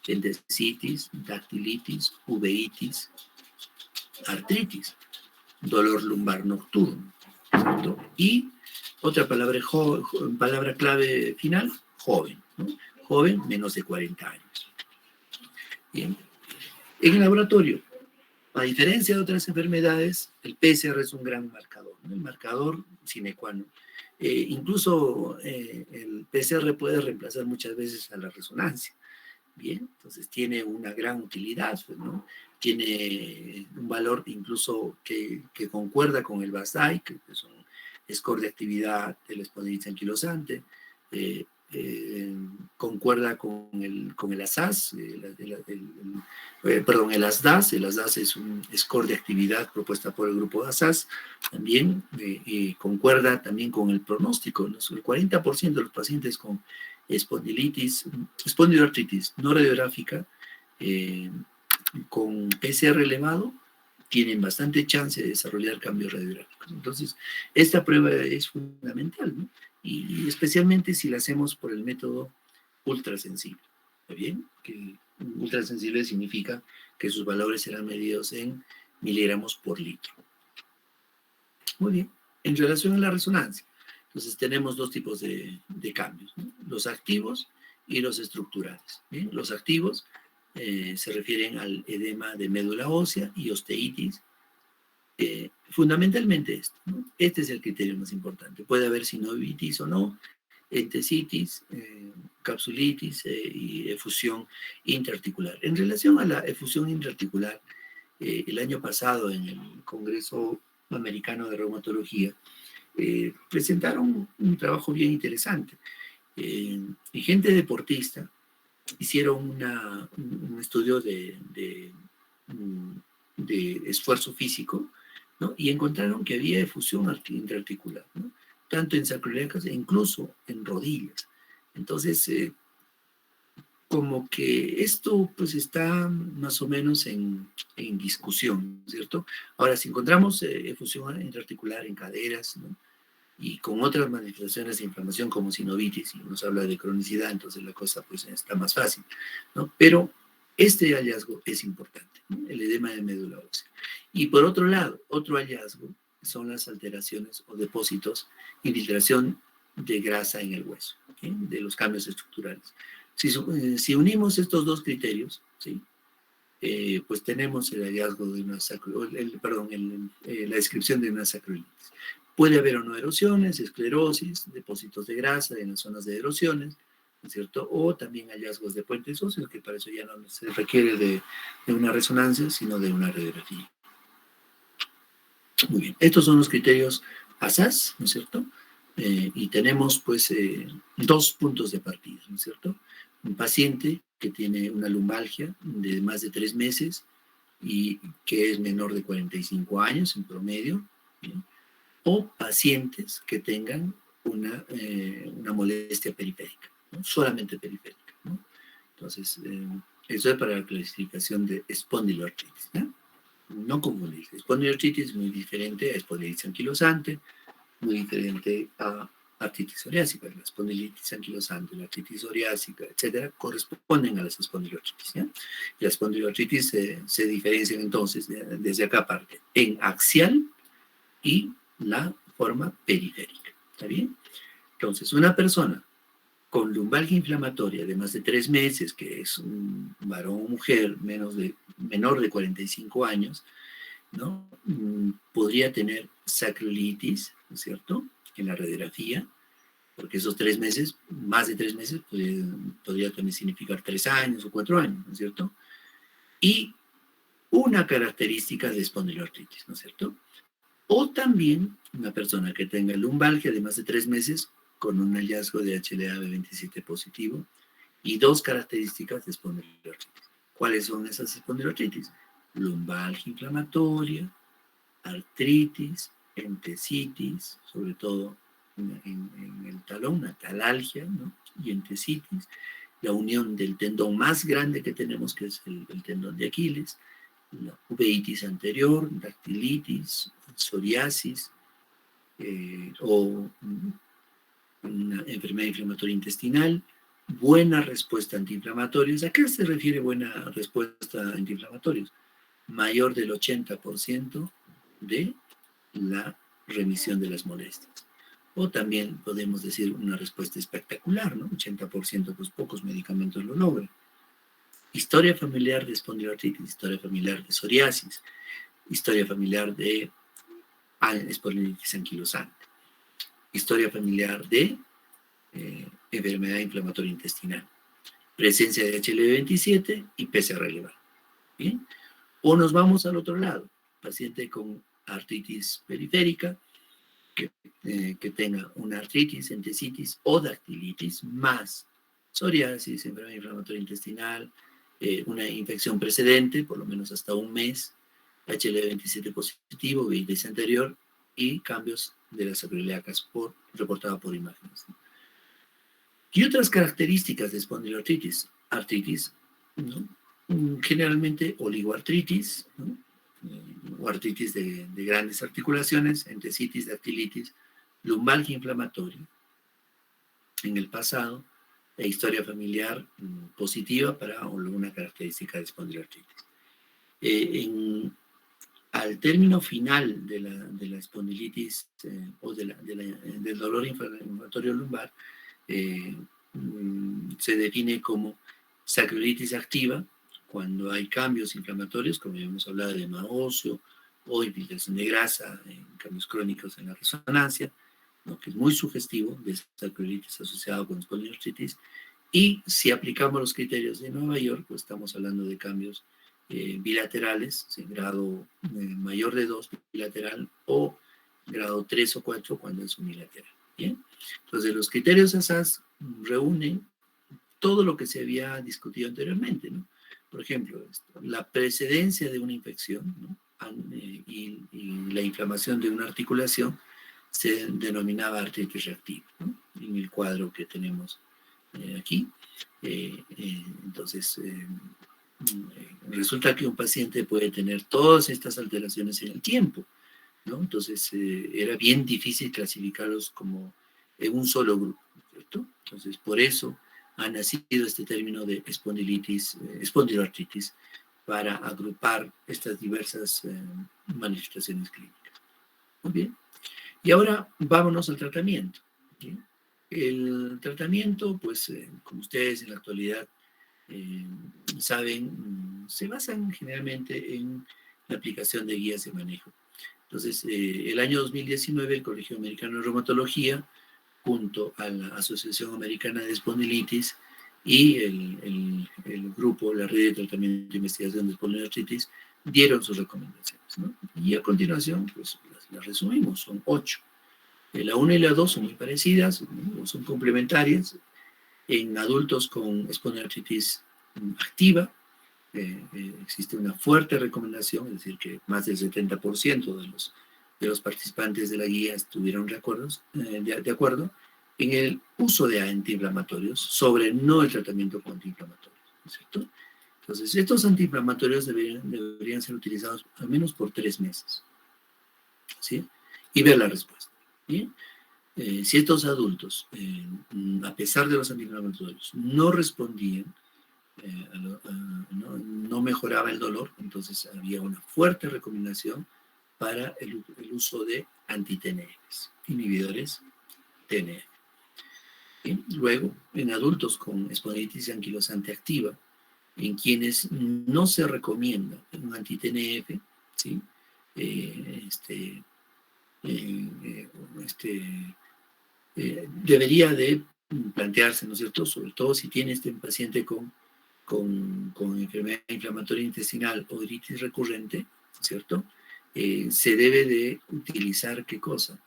endesitis, dactilitis, uveitis, artritis, dolor lumbar nocturno, ¿cierto? Y otra palabra clave final: joven, ¿no? Joven, menos de 40 años. Bien. En el laboratorio, a diferencia de otras enfermedades, el PCR es un gran marcador, ¿no? El marcador sine qua non. Incluso el PCR puede reemplazar muchas veces a la resonancia. Bien, entonces tiene una gran utilidad, pues, ¿no? Tiene un valor incluso que concuerda con el BASDAI, que es un score de actividad de la espondilitis anquilosante, concuerda con el ASAS, perdón, el ASDAS. El ASDAS es un score de actividad propuesta por el grupo de ASAS, también concuerda también con el pronóstico, ¿no? El 40% de los pacientes con espondiloartritis no radiográfica con PCR elevado tienen bastante chance de desarrollar cambios radiográficos. Entonces, esta prueba es fundamental, ¿no? Y especialmente si la hacemos por el método ultrasensible. ¿Está bien? Que ultrasensible significa que sus valores serán medidos en miligramos por litro. Muy bien. En relación a la resonancia, entonces tenemos dos tipos de cambios, ¿no? Los activos y los estructurales. ¿Bien? Los activos se refieren al edema de médula ósea y osteitis. Fundamentalmente esto, ¿no? Este es el criterio más importante. Puede haber sinovitis o no, entesitis, capsulitis y efusión intraarticular. En relación a la efusión intraarticular, el año pasado en el Congreso Americano de Reumatología presentaron un trabajo bien interesante. Y gente deportista hicieron un estudio de esfuerzo físico, ¿no? Y encontraron que había efusión intraarticular, ¿no? Tanto en sacroiliacas e incluso en rodillas. Entonces, como que esto pues está más o menos en discusión, ¿cierto? Ahora, si encontramos efusión intraarticular en caderas, ¿no? Y con otras manifestaciones de inflamación como sinovitis, y nos habla de cronicidad, entonces la cosa pues está más fácil, ¿no? Pero este hallazgo es importante, ¿no? El edema de médula ósea. Y por otro lado, otro hallazgo son las alteraciones o depósitos, infiltración de grasa en el hueso, ¿sí? De los cambios estructurales. Si unimos estos dos criterios, ¿sí? Pues tenemos el hallazgo de una la descripción de una sacroilitis. Puede haber o no erosiones, esclerosis, depósitos de grasa en las zonas de erosiones, ¿no es cierto? O también hallazgos de puentes óseos, que para eso ya no se requiere de una resonancia, sino de una radiografía. Muy bien, estos son los criterios ASAS, ¿no es cierto? Y tenemos pues dos puntos de partida, ¿no es cierto? Un paciente que tiene una lumbalgia de más de 3 meses y que es menor de 45 años en promedio, ¿sí? O pacientes que tengan una molestia periférica, ¿no? Solamente periférica, ¿no? Entonces, eso es para la clasificación de espondiloartritis, ¿no? No confundir. Espondiloartritis es muy diferente a espondilitis anquilosante, muy diferente a artritis psoriásica. La espondilitis anquilosante, la artritis psoriásica, etcétera, corresponden a las espondiloartritis, ¿ya? Y las espondiloartritis se diferencian entonces, desde acá parte, en axial y la forma periférica. ¿Está bien? Entonces, una persona con lumbalgia inflamatoria de más de 3 meses, que es un varón o mujer menor de 45 años, ¿no? Podría tener sacroilitis, ¿no es cierto?, en la radiografía, porque esos 3 meses, más de 3 meses, podría también significar 3 años o 4 años, ¿no es cierto? Y una característica de espondiloartritis, ¿no es cierto? O también una persona que tenga lumbalgia de más de 3 meses con un hallazgo de HLA-B27 positivo y 2 características de espondiloartritis. ¿Cuáles son esas espondiloartritis? Lumbalgia inflamatoria, artritis, entesitis, sobre todo en el talón, una talalgia, ¿no? Y entesitis, la unión del tendón más grande que tenemos, que es el tendón de Aquiles, la uveitis anterior, dactilitis, psoriasis, o una enfermedad inflamatoria intestinal, buena respuesta antiinflamatorios. ¿A qué se refiere buena respuesta antiinflamatorios? Mayor del 80% de la remisión de las molestias. O también podemos decir una respuesta espectacular, ¿no? 80%, pues pocos medicamentos lo logran. Historia familiar de espondiloartritis, historia familiar de psoriasis, historia familiar de espondilitis anquilosante, historia familiar de enfermedad inflamatoria intestinal, presencia de HLV27 y PCR elevado. ¿Bien? O nos vamos al otro lado, paciente con artritis periférica, que tenga una artritis, entesitis o dactilitis, más psoriasis, enfermedad inflamatoria intestinal, una infección precedente, por lo menos hasta un mes, HLA-27 positivo, VIH anterior, y cambios de las acroiliacas reportada por imágenes. ¿Y otras características de espondiloartritis? Artritis, ¿no? Generalmente oligoartritis, ¿no? O artritis de grandes articulaciones, entesitis, dactilitis, lumbalgia inflamatoria en el pasado, e historia familiar positiva para alguna característica de espondiloartritis. Al término final de la espondilitis o del dolor inflamatorio lumbar, se define como sacroilitis activa cuando hay cambios inflamatorios, como hemos hablado de edema óseo o infiltración de grasa, cambios crónicos en la resonancia, ¿no? Que es muy sugestivo de sacroilitis asociado con espondiloartritis. Y si aplicamos los criterios de Nueva York, pues estamos hablando de cambios bilaterales, en grado mayor de 2 bilateral, o grado 3 o 4 cuando es unilateral. ¿Bien? Entonces, los criterios ASAS reúnen todo lo que se había discutido anteriormente, ¿no? Por ejemplo, la precedencia de una infección, ¿no? y la inflamación de una articulación se denominaba artritis reactiva, ¿no? En el cuadro que tenemos aquí. Entonces, resulta que un paciente puede tener todas estas alteraciones en el tiempo, ¿no? Entonces, era bien difícil clasificarlos como en un solo grupo, ¿cierto? Entonces, por eso ha nacido este término de espondiloartritis, para agrupar estas diversas manifestaciones clínicas. Muy bien. Y ahora vámonos al tratamiento. ¿Sí? El tratamiento, pues, como ustedes en la actualidad saben, se basan generalmente en la aplicación de guías de manejo. Entonces, el año 2019, el Colegio Americano de Reumatología, junto a la Asociación Americana de Espondilitis y el grupo, la Red de Tratamiento e Investigación de Espondilitis, dieron sus recomendaciones, ¿no? Y a continuación, pues, las resumimos, son 8. La 1 y la 2 son muy parecidas, ¿no? Son complementarias. En adultos con espondilitis activa, existe una fuerte recomendación, es decir, que más del 70% de los participantes de la guía estuvieron de acuerdo en el uso de antiinflamatorios sobre no el tratamiento con antiinflamatorios, ¿no es cierto? Entonces, estos antiinflamatorios deberían ser utilizados al menos por 3 meses, ¿sí? Y ver la respuesta, ¿sí? Si estos adultos, a pesar de los antiinflamatorios, no respondían, no mejoraba el dolor, entonces había una fuerte recomendación para el uso de anti-TNFs, inhibidores TNF. Luego, en adultos con espondilitis anquilosante activa, en quienes no se recomienda un anti-TNF, ¿sí? debería de plantearse, ¿no es cierto? Sobre todo si tiene este paciente con enfermedad inflamatoria intestinal o iritis recurrente, ¿cierto? Se debe de utilizar, ¿qué cosa?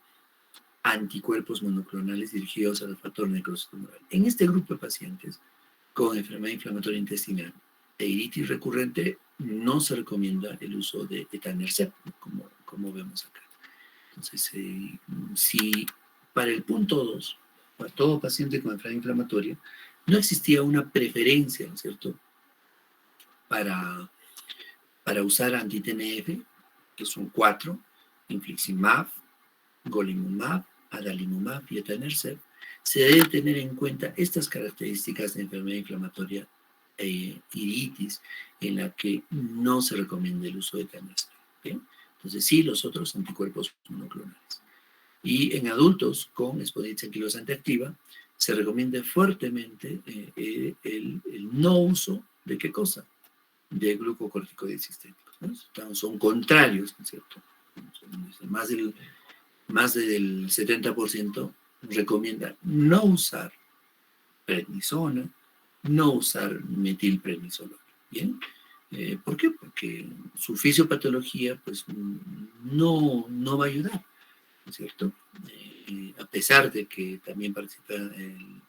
Anticuerpos monoclonales dirigidos al factor necrosis tumoral. En este grupo de pacientes con enfermedad inflamatoria intestinal e iritis recurrente no se recomienda el uso de etanercept, como vemos acá. Entonces, si para el punto 2, para todo paciente con enfermedad inflamatoria, no existía una preferencia, ¿no es cierto?, para usar anti-TNF, que son 4, infliximab, golimumab, adalimumab y etanercept, se debe tener en cuenta estas características de enfermedad inflamatoria e iritis en la que no se recomienda el uso de etanercept. ¿Okay? Entonces, sí, los otros anticuerpos monoclonales. Y en adultos con espondilitis anquilosante activa, se recomienda fuertemente el no uso de ¿qué cosa? De glucocorticoides sistémicos, ¿no? Son contrarios, ¿no es cierto? Más del 70% recomienda no usar prednisona, no usar metilprednisolona. ¿Bien? ¿Por qué? Porque su fisiopatología pues, no va a ayudar, ¿no es cierto? A pesar de que también participa el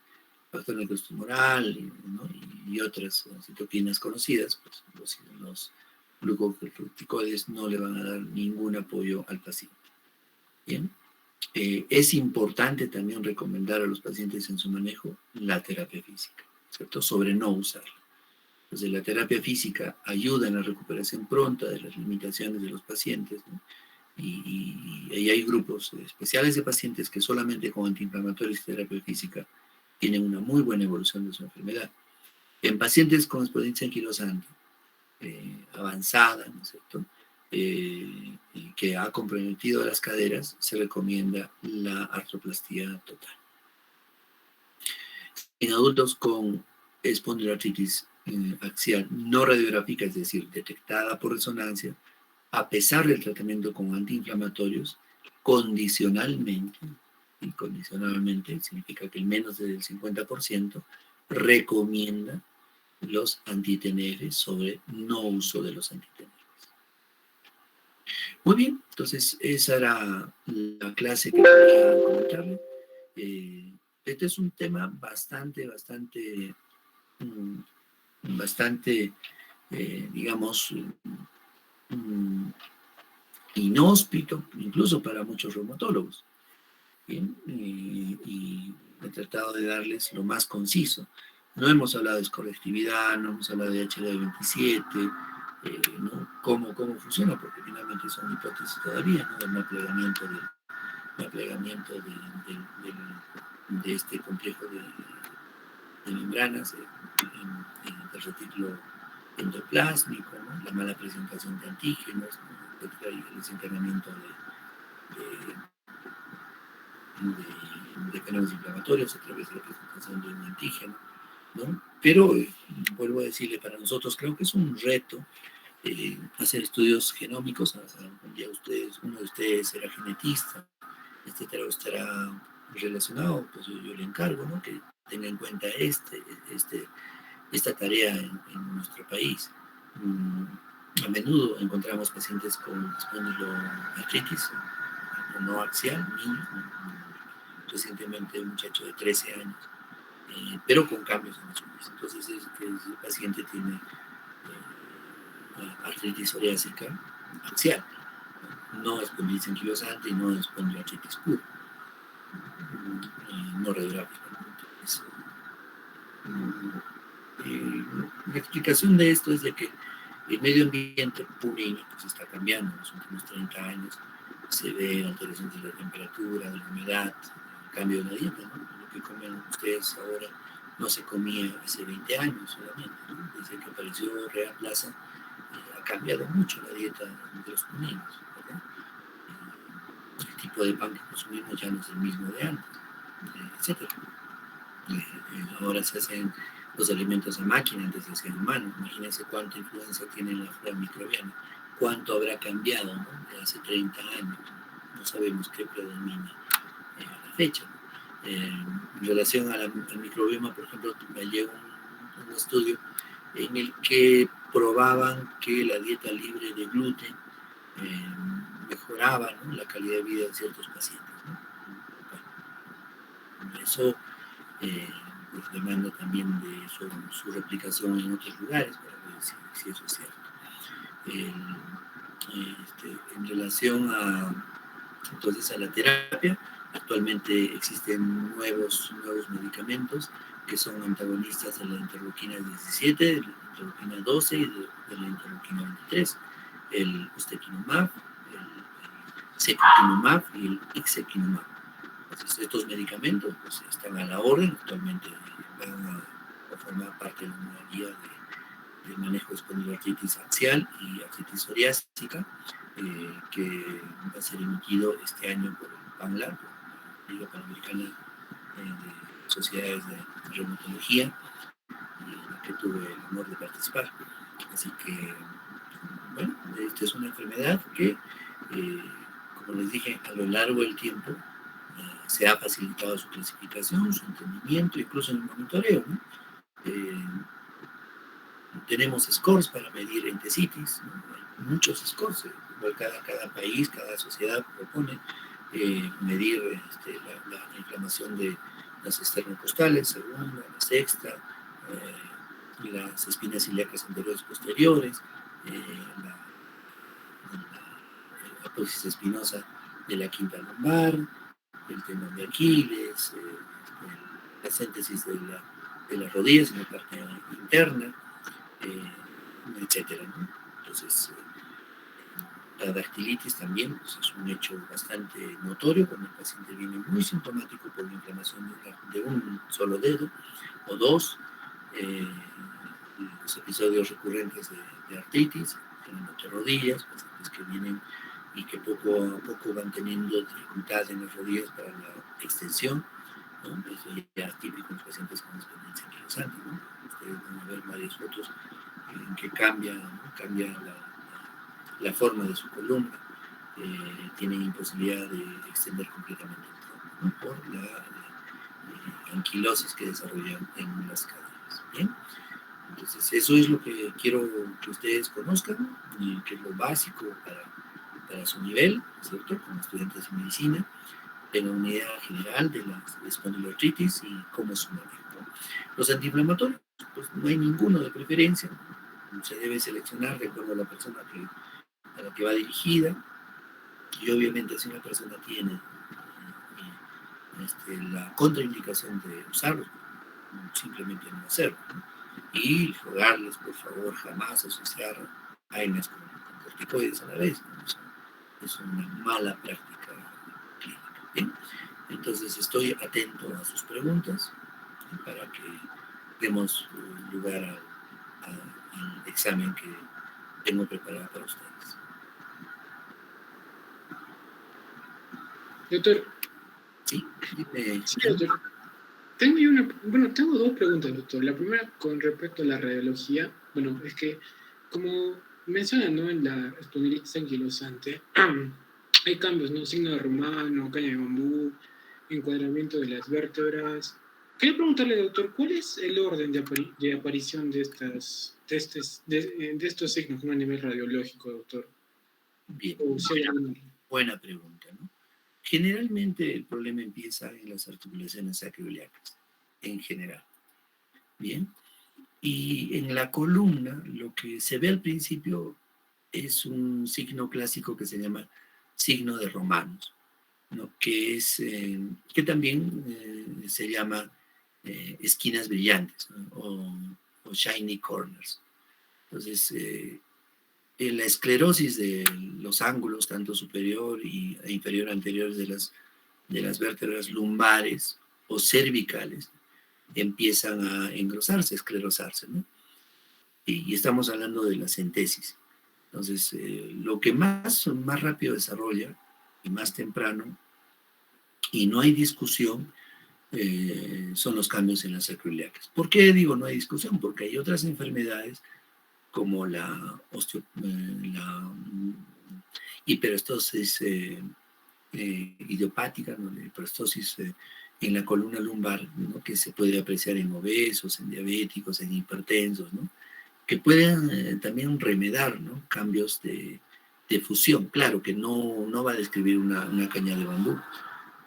factor necrosis tumoral, ¿no? y otras citoquinas conocidas, pues los glucocorticoides no le van a dar ningún apoyo al paciente. Bien. Es importante también recomendar a los pacientes en su manejo la terapia física, ¿cierto? Sobre no usarla. Entonces, la terapia física ayuda en la recuperación pronta de las limitaciones de los pacientes, ¿no? Y hay grupos especiales de pacientes que solamente con antiinflamatorios y terapia física tienen una muy buena evolución de su enfermedad. En pacientes con espondilitis anquilosante avanzada, ¿no es cierto?, que ha comprometido las caderas, se recomienda la artroplastía total. En adultos con espondiloartritis axial no radiográfica, es decir, detectada por resonancia, a pesar del tratamiento con antiinflamatorios, condicionalmente, y condicionalmente significa que el menos del 50% recomienda los anti-TNF sobre no uso de los anti-TNF. Muy bien, entonces esa era la clase que quería comentarle. Este es un tema bastante, digamos, inhóspito, incluso para muchos reumatólogos. Bien, y he tratado de darles lo más conciso. No hemos hablado de escorrectividad, no hemos hablado de HLA-27, ¿no? ¿Cómo funciona? Porque finalmente son hipótesis todavía, ¿no? Del maplegamiento de este complejo de membranas del retículo endoplásmico, ¿no? La mala presentación de antígenos, ¿no? El desencadenamiento de fenómenos inflamatorios a través de la presentación de un antígeno, ¿no? Pero vuelvo a decirle, para nosotros creo que es un reto hacer estudios genómicos. Un día uno de ustedes será genetista, etcétera, o estará relacionado, pues yo le encargo, ¿no?, que tenga en cuenta esta tarea en nuestro país. A menudo encontramos pacientes con espondiloartritis no axial, niños, recientemente un muchacho de 13 años, pero con cambios en los genes. Entonces el paciente tiene artritis psoriásica axial, no espondilitis anquilosante y no espondiloartritis pura, no radiográfica. Entonces, la explicación de esto es de que el medio ambiente purino pues está cambiando en los últimos 30 años. Se ve alteraciones de la temperatura, de la humedad, cambio de la dieta, ¿no? Lo que comen ustedes ahora no se comía hace 20 años solamente, ¿no? Desde que apareció Rea Plaza, ha cambiado mucho la dieta de los niños, ¿verdad? El tipo de pan que consumimos ya no es el mismo de antes, etc. Ahora se hacen los alimentos a máquina, antes se hacían a mano. Imagínense cuánta influencia tiene la flora microbiana, cuánto habrá cambiado, ¿no?, de hace 30 años. No sabemos qué predomina a la fecha, ¿no? En relación al microbioma, por ejemplo, me llegó un estudio en el que probaban que la dieta libre de gluten eh, mejoraba, ¿no?, la calidad de vida de ciertos pacientes, ¿no? Bueno, eso pues demanda también de su replicación en otros lugares para ver si eso es cierto. En relación entonces a la terapia, actualmente existen nuevos medicamentos que son antagonistas de la interleuquina 17, de la interleuquina 12 y de la interleuquina 23, el ustekinumab, el secukinumab y el ixekinumab. Entonces, estos medicamentos pues, están a la orden, actualmente van a formar parte de una guía del manejo de espondiloartritis axial y artritis psoriásica, que va a ser emitido este año por el PANLAR, por la Liga Panamericana de Sociedades de Reumatología, y en la que tuve el honor de participar. Así que, bueno, esta es una enfermedad que, como les dije, a lo largo del tiempo se ha facilitado su clasificación, su entendimiento, incluso en el monitoreo, ¿no? Tenemos scores para medir entesitis, ¿no? Hay muchos scores, igual cada país, cada sociedad propone medir la inflamación de las esternocostales, segunda, la sexta, las espinas ilíacas anteriores posteriores, la apófisis espinosa de la quinta lumbar, el tendón de Aquiles, la síntesis de las rodillas en la parte interna, etcétera, ¿no? Entonces, la dactilitis también pues, es un hecho bastante notorio cuando el paciente viene muy sintomático por la inflamación de un solo dedo o dos, los episodios recurrentes de artritis, de rodillas, pacientes que vienen y que poco a poco van teniendo dificultad en las rodillas para la extensión, ¿no? Eso ya es típico en los pacientes con dependencia anquilosante, ¿no? Ustedes van a ver varias fotos en que cambia, ¿no?, cambia la forma de su columna, tienen imposibilidad de extender completamente el tronco, ¿no?, por la anquilosis que desarrollan en las caderas. ¿Bien? Entonces, eso es lo que quiero que ustedes conozcan, y que es lo básico para su nivel, ¿cierto?, como estudiantes de medicina, tengan una idea general de la espondiloartritis y cómo es su manejo. Los antiinflamatorios, pues no hay ninguno de preferencia, se debe seleccionar de acuerdo a la persona a la que va dirigida, y obviamente si una persona tiene la contraindicación de usarlos, simplemente no hacerlo, ¿no? Y rogarles, por favor, jamás asociar AINES con corticoides a la vez, ¿no? Es una mala práctica clínica. ¿Bien? Entonces estoy atento a sus preguntas para que demos lugar al examen que tengo preparado para ustedes. Doctor. Sí, dime. Sí, doctor. Tengo dos preguntas, doctor. La primera, con respecto a la radiología. Bueno, es que, como mencionan, ¿no?, en la espondilitis anquilosante, hay cambios, ¿no? Signo de romano, caña de bambú, encuadramiento de las vértebras. Quería preguntarle, doctor, ¿cuál es el orden de aparición de estos signos, ¿no?, a nivel radiológico, doctor? Bien, buena pregunta, ¿no? Generalmente el problema empieza en las articulaciones sacroiliacas, en general. Bien. Y en la columna, lo que se ve al principio es un signo clásico que se llama signo de Romanos, ¿no?, que también se llama esquinas brillantes, ¿no?, o shiny corners. Entonces, la esclerosis de los ángulos, tanto superior e inferior anteriores de las vértebras lumbares o cervicales, empiezan a engrosarse, esclerosarse, ¿no? Y estamos hablando de la centesis. Entonces, lo que más rápido desarrolla y más temprano, y no hay discusión, son los cambios en las sacroiliacas. ¿Por qué digo no hay discusión? Porque hay otras enfermedades como la hiperestosis idiopática, ¿no?, la hiperestosis en la columna lumbar, ¿no? Que se puede apreciar en obesos, en diabéticos, en hipertensos, ¿no? Que pueden también remedar, ¿no? Cambios de fusión. Claro que no va a describir una caña de bambú,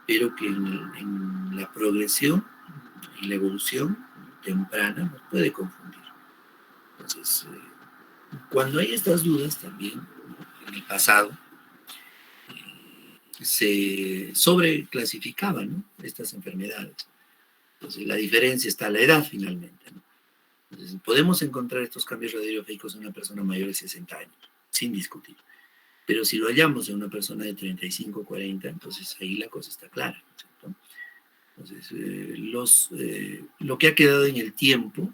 pero que en la progresión y la evolución temprana nos puede confundir. Entonces, cuando hay estas dudas también, ¿no? En el pasado, se sobreclasificaban, ¿no? Estas enfermedades. Entonces, la diferencia está en la edad finalmente, ¿no? Entonces, podemos encontrar estos cambios radiográficos en una persona mayor de 60 años, sin discutir. Pero si lo hallamos en una persona de 35, 40, entonces ahí la cosa está clara, ¿no? Entonces, lo que ha quedado en el tiempo,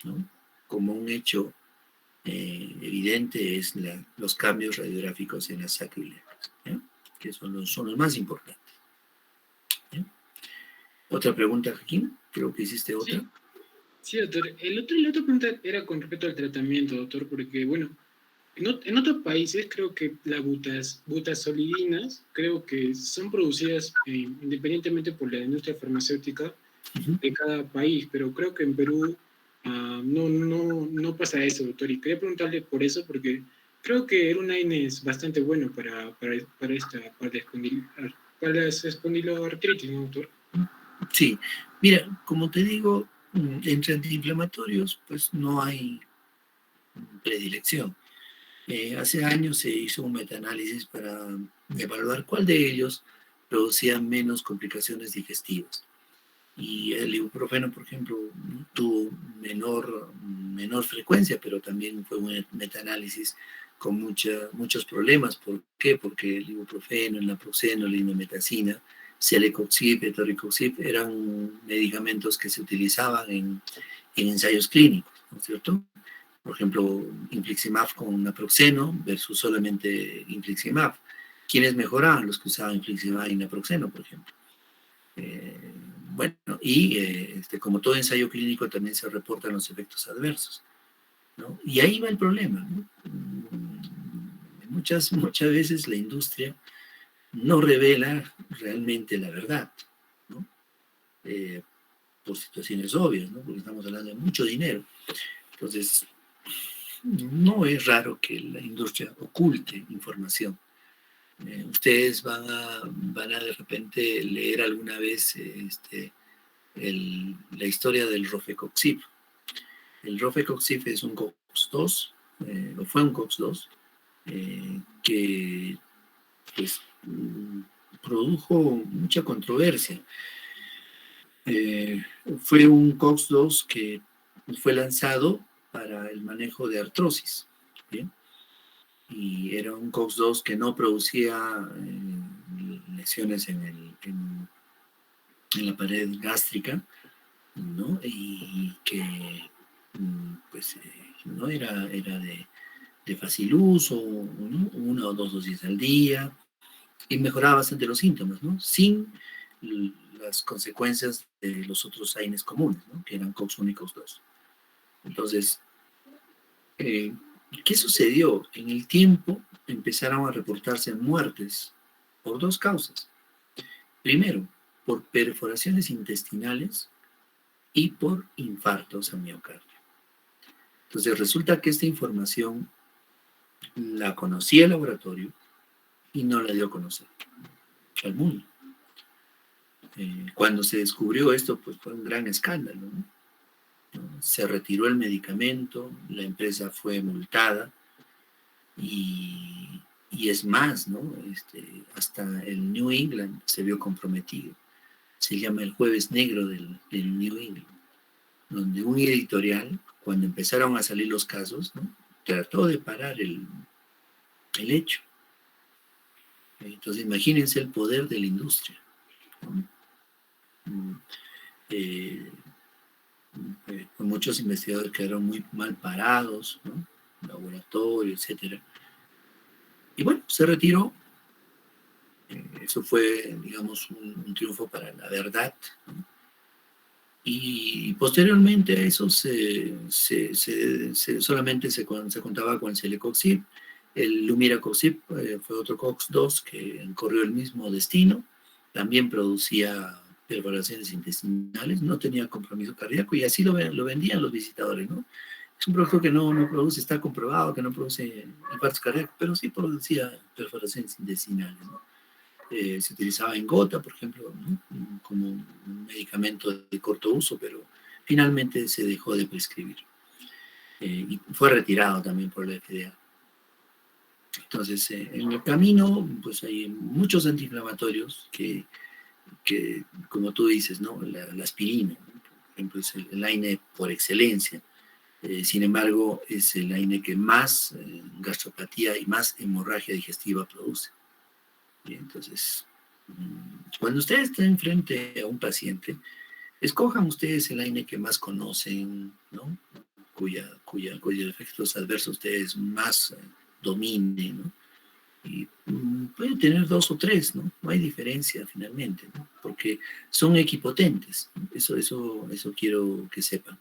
¿no? Como un hecho evidente es los cambios radiográficos en las sacroiliacas, ¿ya? Que son los más importantes. ¿Ya? Otra pregunta, Joaquín, creo que hiciste otra. Sí, sí, doctor. La otra pregunta era con respecto al tratamiento, doctor, porque, bueno, en otros países creo que las butasolidinas creo que son producidas independientemente por la industria farmacéutica de cada país, pero creo que en Perú no pasa eso, doctor. Y quería preguntarle por eso, porque creo que Erunine es bastante bueno para las espondiloartritis, ¿no, doctor? Sí, mira, como te digo, entre antiinflamatorios, pues no hay predilección. Hace años se hizo un metaanálisis para evaluar cuál de ellos producía menos complicaciones digestivas. Y el ibuprofeno, por ejemplo, tuvo menor frecuencia, pero también fue un metaanálisis con muchos problemas. ¿Por qué? Porque el ibuprofeno, el naproxeno, la indometacina, celecoxib, etoricoxib, eran medicamentos que se utilizaban en ensayos clínicos, ¿no es cierto? Por ejemplo, infliximab con naproxeno versus solamente infliximab. ¿Quiénes mejoraban? Los que usaban infliximab y naproxeno, por ejemplo. Bueno, y como todo ensayo clínico también se reportan los efectos adversos, ¿no? Y ahí va el problema, ¿no? Muchas veces la industria no revela realmente la verdad, ¿no? Por situaciones obvias, ¿no? Porque estamos hablando de mucho dinero. Entonces, no es raro que la industria oculte información. Ustedes van a de repente leer alguna vez la historia del Rofecoxib. El Rofecoxib es un COX-2, o fue un COX-2, que pues, produjo mucha controversia. Fue un COX-2 que fue lanzado para el manejo de artrosis, ¿bien? Y era un COX-2 que no producía lesiones en la pared gástrica, ¿no? Y que pues no era de fácil uso, ¿no? 1 o 2 dosis al día, y mejoraba bastante los síntomas, ¿no? Sin las consecuencias de los otros AINES comunes, ¿no? Que eran COX-1 y COX-2. Entonces, ¿qué sucedió? En el tiempo empezaron a reportarse muertes por 2 causas. Primero, por perforaciones intestinales y por infartos a miocardio. Entonces resulta que esta información la conocía el laboratorio y no la dio a conocer al mundo. Cuando se descubrió esto, pues fue un gran escándalo, ¿no? Se retiró el medicamento, la empresa fue multada y es más, ¿no? Hasta el New England se vio comprometido. Se llama el Jueves Negro del New England, donde un editorial, cuando empezaron a salir los casos, ¿no? Trató de parar el hecho. Entonces imagínense el poder de la industria, ¿no? Muchos investigadores quedaron muy mal parados, ¿no? Laboratorio, etcétera. Y bueno, se retiró. Eso fue, digamos, un triunfo para la verdad, ¿no? Y posteriormente a eso solamente se contaba con el celecoxib. El lumiracoxib fue otro COX-2 que corrió el mismo destino. También producía perforaciones intestinales, no tenía compromiso cardíaco y así lo vendían los visitadores, ¿no? Es un producto que no produce, está comprobado que no produce infartos cardíacos, pero sí producía perforaciones intestinales, ¿no? Se utilizaba en gota, por ejemplo, ¿no? Como un medicamento de corto uso, pero finalmente se dejó de prescribir. Y fue retirado también por la FDA. Entonces, en el camino, pues hay muchos antiinflamatorios que como tú dices, ¿no? La aspirina, ¿no? Por ejemplo, es el AINE por excelencia. Sin embargo, es el AINE que más gastropatía y más hemorragia digestiva produce. Y entonces, cuando ustedes estén frente a un paciente, escojan ustedes el AINE que más conocen, ¿no? Cuyos efectos adversos ustedes más dominen, ¿no? Y pueden tener 2 o 3, ¿no? No hay diferencia finalmente, ¿no? Porque son equipotentes, ¿no? Eso quiero que sepan.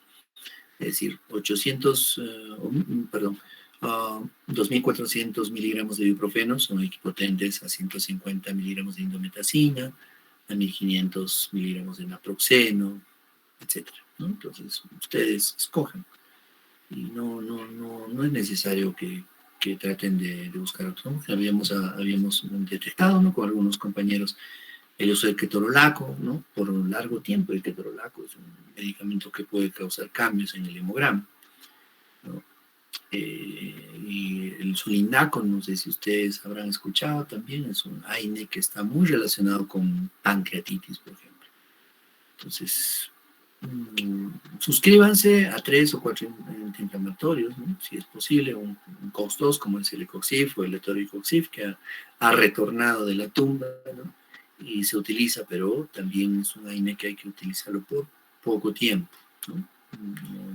Es decir, 2.400 miligramos de ibuprofeno son equipotentes a 150 miligramos de indometacina, a 1.500 miligramos de naproxeno, etcétera, ¿no? Entonces, ustedes escojan. Y no es necesario que traten de buscar otro, ¿no? Habíamos detectado, ¿no? Con algunos compañeros el uso del ketorolaco, ¿no? Por un largo tiempo el ketorolaco es un medicamento que puede causar cambios en el hemograma, ¿no? Y el sulindaco, no sé si ustedes habrán escuchado también, es un AINE que está muy relacionado con pancreatitis, por ejemplo. Entonces, suscríbanse a 3 o 4 antiinflamatorios, ¿no? Si es posible, un COX-2 como el celecoxib o el etoricoxib, que ha retornado de la tumba, ¿no? Y se utiliza, pero también es un AINE que hay que utilizarlo por poco tiempo, ¿no?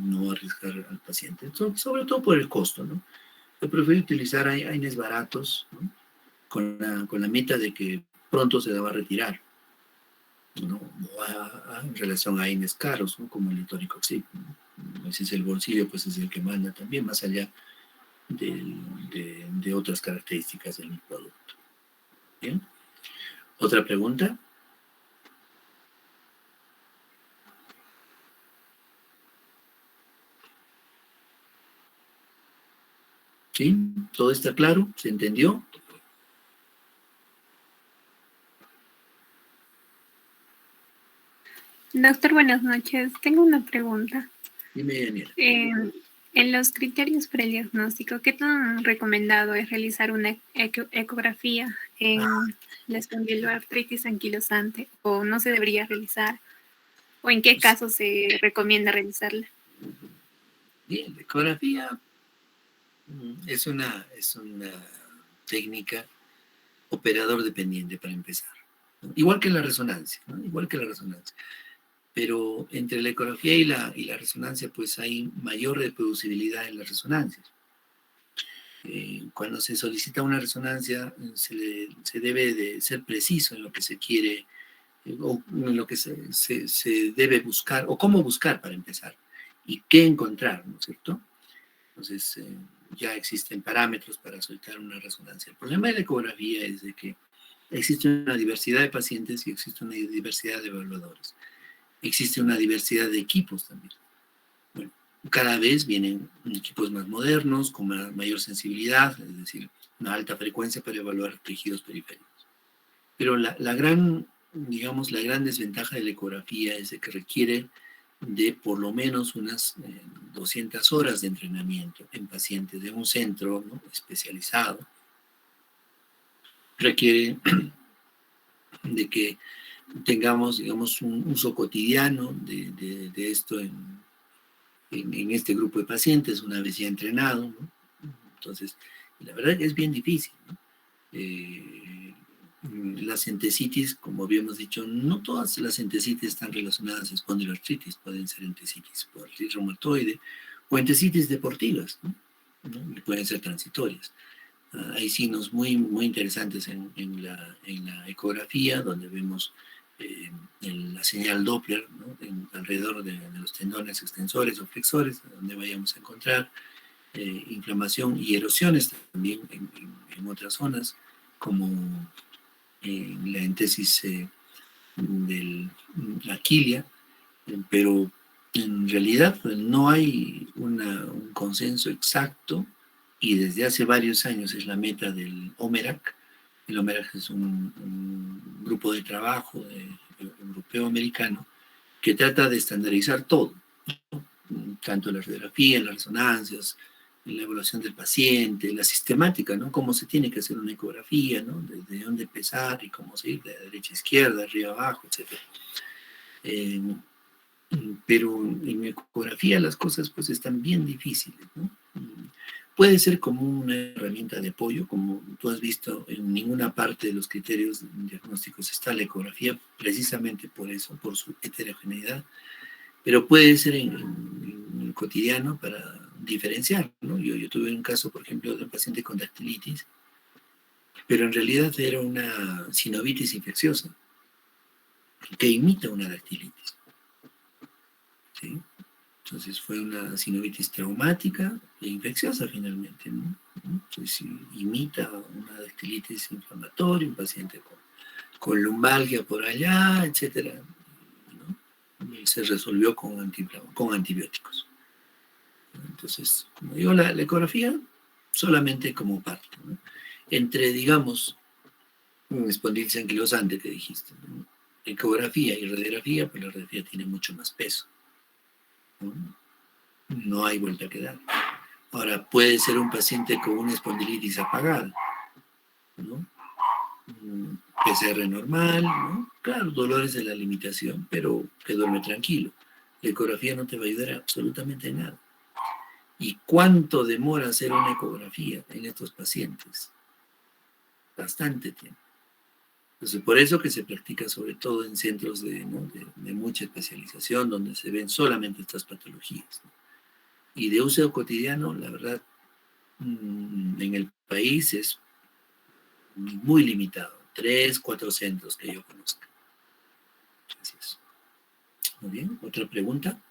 No arriesgar al paciente, sobre todo por el costo, ¿no? Yo prefiero utilizar AINES baratos, ¿no? Con la meta de que pronto se la va a retirar, ¿no? En relación a AINES caros, ¿no? Como el etoricoxib, ¿no? Ese es el bolsillo, pues es el que manda también, más allá de otras características del producto. ¿Bien? ¿Otra pregunta? ¿Sí? ¿Todo está claro? ¿Se entendió? Doctor, buenas noches. Tengo una pregunta. Dime, Daniela. En los criterios para el diagnóstico, ¿qué tan recomendado es realizar una ecografía en la espondiloartritis anquilosante o no se debería realizar? ¿O en qué casos se recomienda realizarla? Bien, la ecografía es una técnica operador dependiente para empezar, ¿no? Igual que la resonancia, ¿no? Igual que la resonancia. Pero entre la ecografía y la resonancia, pues hay mayor reproducibilidad en las resonancias. Cuando se solicita una resonancia, se debe de ser preciso en lo que se quiere, o en lo que se debe buscar, o cómo buscar para empezar, y qué encontrar, ¿no es cierto? Entonces, ya existen parámetros para solicitar una resonancia. El problema de la ecografía es de que existe una diversidad de pacientes y existe una diversidad de evaluadores. Existe una diversidad de equipos también. Bueno, cada vez vienen equipos más modernos, con mayor sensibilidad, es decir, una alta frecuencia para evaluar tejidos periféricos. Pero la gran, digamos, la gran desventaja de la ecografía es de que requiere de por lo menos unas 200 horas de entrenamiento en pacientes de un centro, ¿no? especializado. Requiere de que tengamos, digamos, un uso cotidiano de esto en este grupo de pacientes, una vez ya entrenado, ¿no? Entonces, la verdad es bien difícil, ¿no? Las entesitis, como habíamos dicho, no todas las entesitis están relacionadas a espondiloartritis, pueden ser entesitis por artritis reumatoide o entesitis deportivas, ¿no? ¿No? Pueden ser transitorias. Hay signos muy interesantes en la ecografía, donde vemos la señal Doppler, ¿no? Alrededor de los tendones extensores o flexores, donde vayamos a encontrar inflamación y erosiones también en otras zonas, como en la entesis de la quilla, pero en realidad no hay un consenso exacto, y desde hace varios años es la meta del OMERAC. El OMERAC es un grupo de trabajo europeo-americano que trata de estandarizar todo, ¿no? Tanto la radiografía, las resonancias, la evaluación del paciente, la sistemática, ¿no? Cómo se tiene que hacer una ecografía, ¿no? Desde dónde empezar y cómo seguir, de derecha a izquierda, arriba abajo, etc. Pero en ecografía las cosas pues están bien difíciles, ¿no? Puede ser como una herramienta de apoyo, como tú has visto, en ninguna parte de los criterios diagnósticos está la ecografía, precisamente por eso, por su heterogeneidad, pero puede ser en el cotidiano para diferenciar, ¿no? Yo tuve un caso, por ejemplo, de un paciente con dactilitis, pero en realidad era una sinovitis infecciosa, que imita una dactilitis, ¿sí? Entonces fue una sinovitis traumática e infecciosa finalmente, ¿no? Entonces imita una dactilitis inflamatoria, un paciente con lumbalgia por allá, etcétera, ¿no? Y se resolvió con antibióticos. Entonces, como digo, la ecografía solamente como parte, ¿no? Entre, digamos, un espondilitis anquilosante que dijiste, ¿no? Ecografía y radiografía, pues la radiografía tiene mucho más peso, ¿no? No hay vuelta que dar. Ahora, puede ser un paciente con una espondilitis apagada, ¿no? PCR normal, ¿no? Claro, dolores de la limitación, pero que duerme tranquilo. La ecografía no te va a ayudar absolutamente en nada. ¿Y cuánto demora hacer una ecografía en estos pacientes? Bastante tiempo. Entonces, por eso que se practica sobre todo en centros ¿no? de mucha especialización, donde se ven solamente estas patologías, ¿no? Y de uso cotidiano, la verdad, en el país es muy limitado. 3, 4 centros que yo conozca. Gracias. Muy bien, ¿otra pregunta?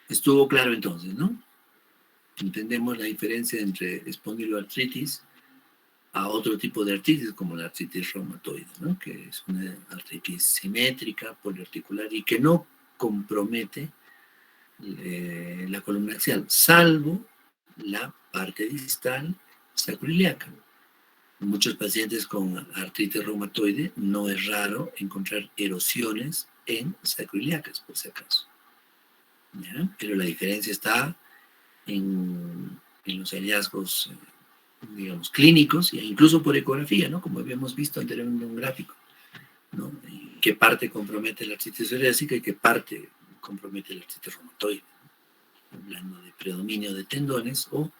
Estuvo claro entonces, ¿no? Entendemos la diferencia entre espondiloartritis a otro tipo de artritis, como la artritis reumatoide, ¿no? Que es una artritis simétrica, poliarticular y que no compromete la columna axial, salvo la parte distal sacroiliaca. En muchos pacientes con artritis reumatoide no es raro encontrar erosiones en sacroiliacas, por si acaso, ¿ya? Pero la diferencia está en los hallazgos, digamos, clínicos e incluso por ecografía, ¿no? Como habíamos visto anteriormente en un gráfico, ¿no? Y qué parte compromete la artritis psoriásica y qué parte compromete la artritis reumatoide, ¿no? Hablando de predominio de tendones o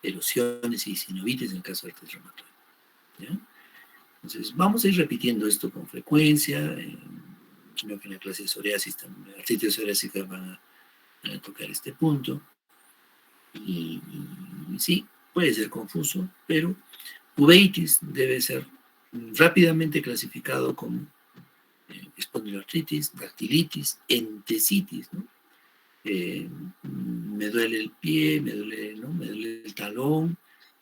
erosiones y sinovitis en el caso de artritis reumatoide, ¿ya? Entonces, vamos a ir repitiendo esto con frecuencia. Creo que en la clase de psoriasis, también, artritis psoriásica van a tocar este punto. Y sí, puede ser confuso, pero uveitis debe ser rápidamente clasificado como espondiloartritis, dactilitis, entesitis, ¿no? Me duele el pie, ¿no? Me duele el talón,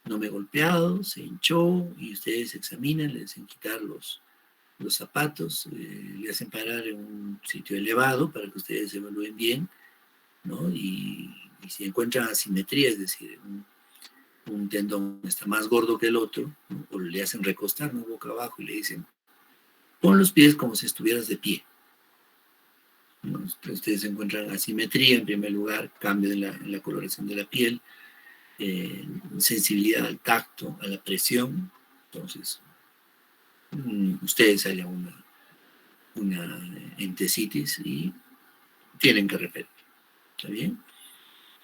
no me he golpeado, se hinchó, y ustedes examinan, le hacen quitar los zapatos, le hacen parar en un sitio elevado para que ustedes evalúen bien, ¿no? Y si encuentran asimetría, es decir, un tendón está más gordo que el otro, ¿no? O le hacen recostar, ¿no? Boca abajo, y le dicen, pon los pies como si estuvieras de pie, ¿no? Ustedes encuentran asimetría en primer lugar, cambio en la coloración de la piel, sensibilidad al tacto, a la presión. Entonces, ustedes hallan una entesitis y tienen que repetir. ¿Está bien?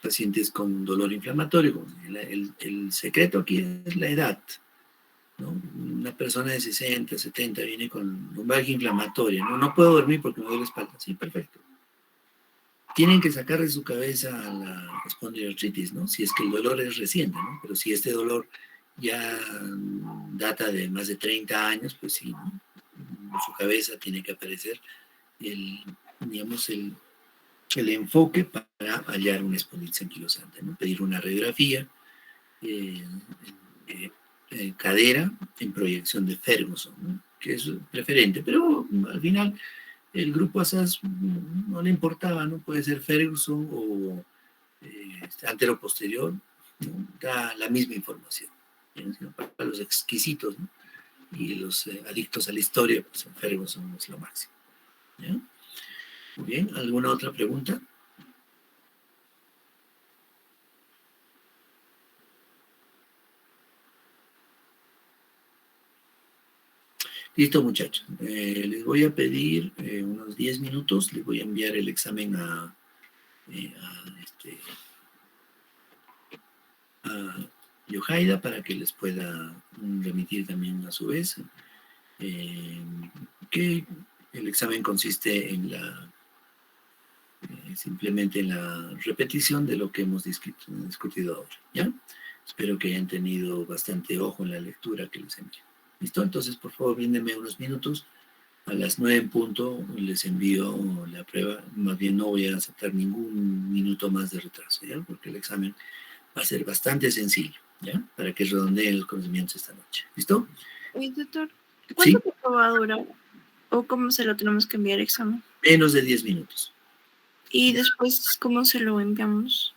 Pacientes con dolor inflamatorio. El secreto aquí es la edad, ¿no? Una persona de 60, 70 viene con lumbalgia inflamatoria, ¿no? No puedo dormir porque me duele la espalda. Sí, perfecto. Tienen que sacar de su cabeza a la espondiloartritis, ¿no? Si es que el dolor es reciente, ¿no? Pero si este dolor ya data de más de 30 años, pues sí, ¿no? En su cabeza tiene que aparecer digamos, el enfoque para hallar una espondilitis anquilosante, ¿no? Pedir una radiografía, cadera en proyección de Ferguson, ¿no? Que es preferente, pero al final el grupo ASAS no le importaba, ¿no? Puede ser Ferguson o antero-posterior, ¿no? Da la misma información, ¿no? Para los exquisitos, ¿no? Y los adictos a la historia, pues en Ferguson es lo máximo, ¿ya? Muy bien, ¿alguna otra pregunta? Listo, muchachos. Les voy a pedir unos 10 minutos, les voy a enviar el examen a Yohaida para que les pueda remitir también a su vez. Que el examen consiste en simplemente en la repetición de lo que hemos discutido ahora, ¿ya? Espero que hayan tenido bastante ojo en la lectura que les envío. ¿Listo? Entonces, por favor, bríndenme unos minutos. A las 9 en punto les envío la prueba. Más bien no voy a aceptar ningún minuto más de retraso, ¿ya? Porque el examen va a ser bastante sencillo, ¿ya? Para que redondeen los conocimientos esta noche. ¿Listo? Doctor, ¿Sí? ¿cuánto tiempo va a durar? ¿O cómo se lo tenemos que enviar el examen? Menos de 10 minutos. Y después, ¿cómo se lo enviamos?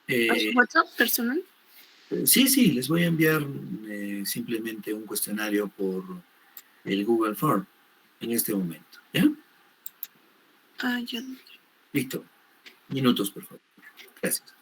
¿A su WhatsApp personal? Sí, les voy a enviar simplemente un cuestionario por el Google Form en este momento, ¿ya? Ah, ya. Listo. Minutos, por favor. Gracias.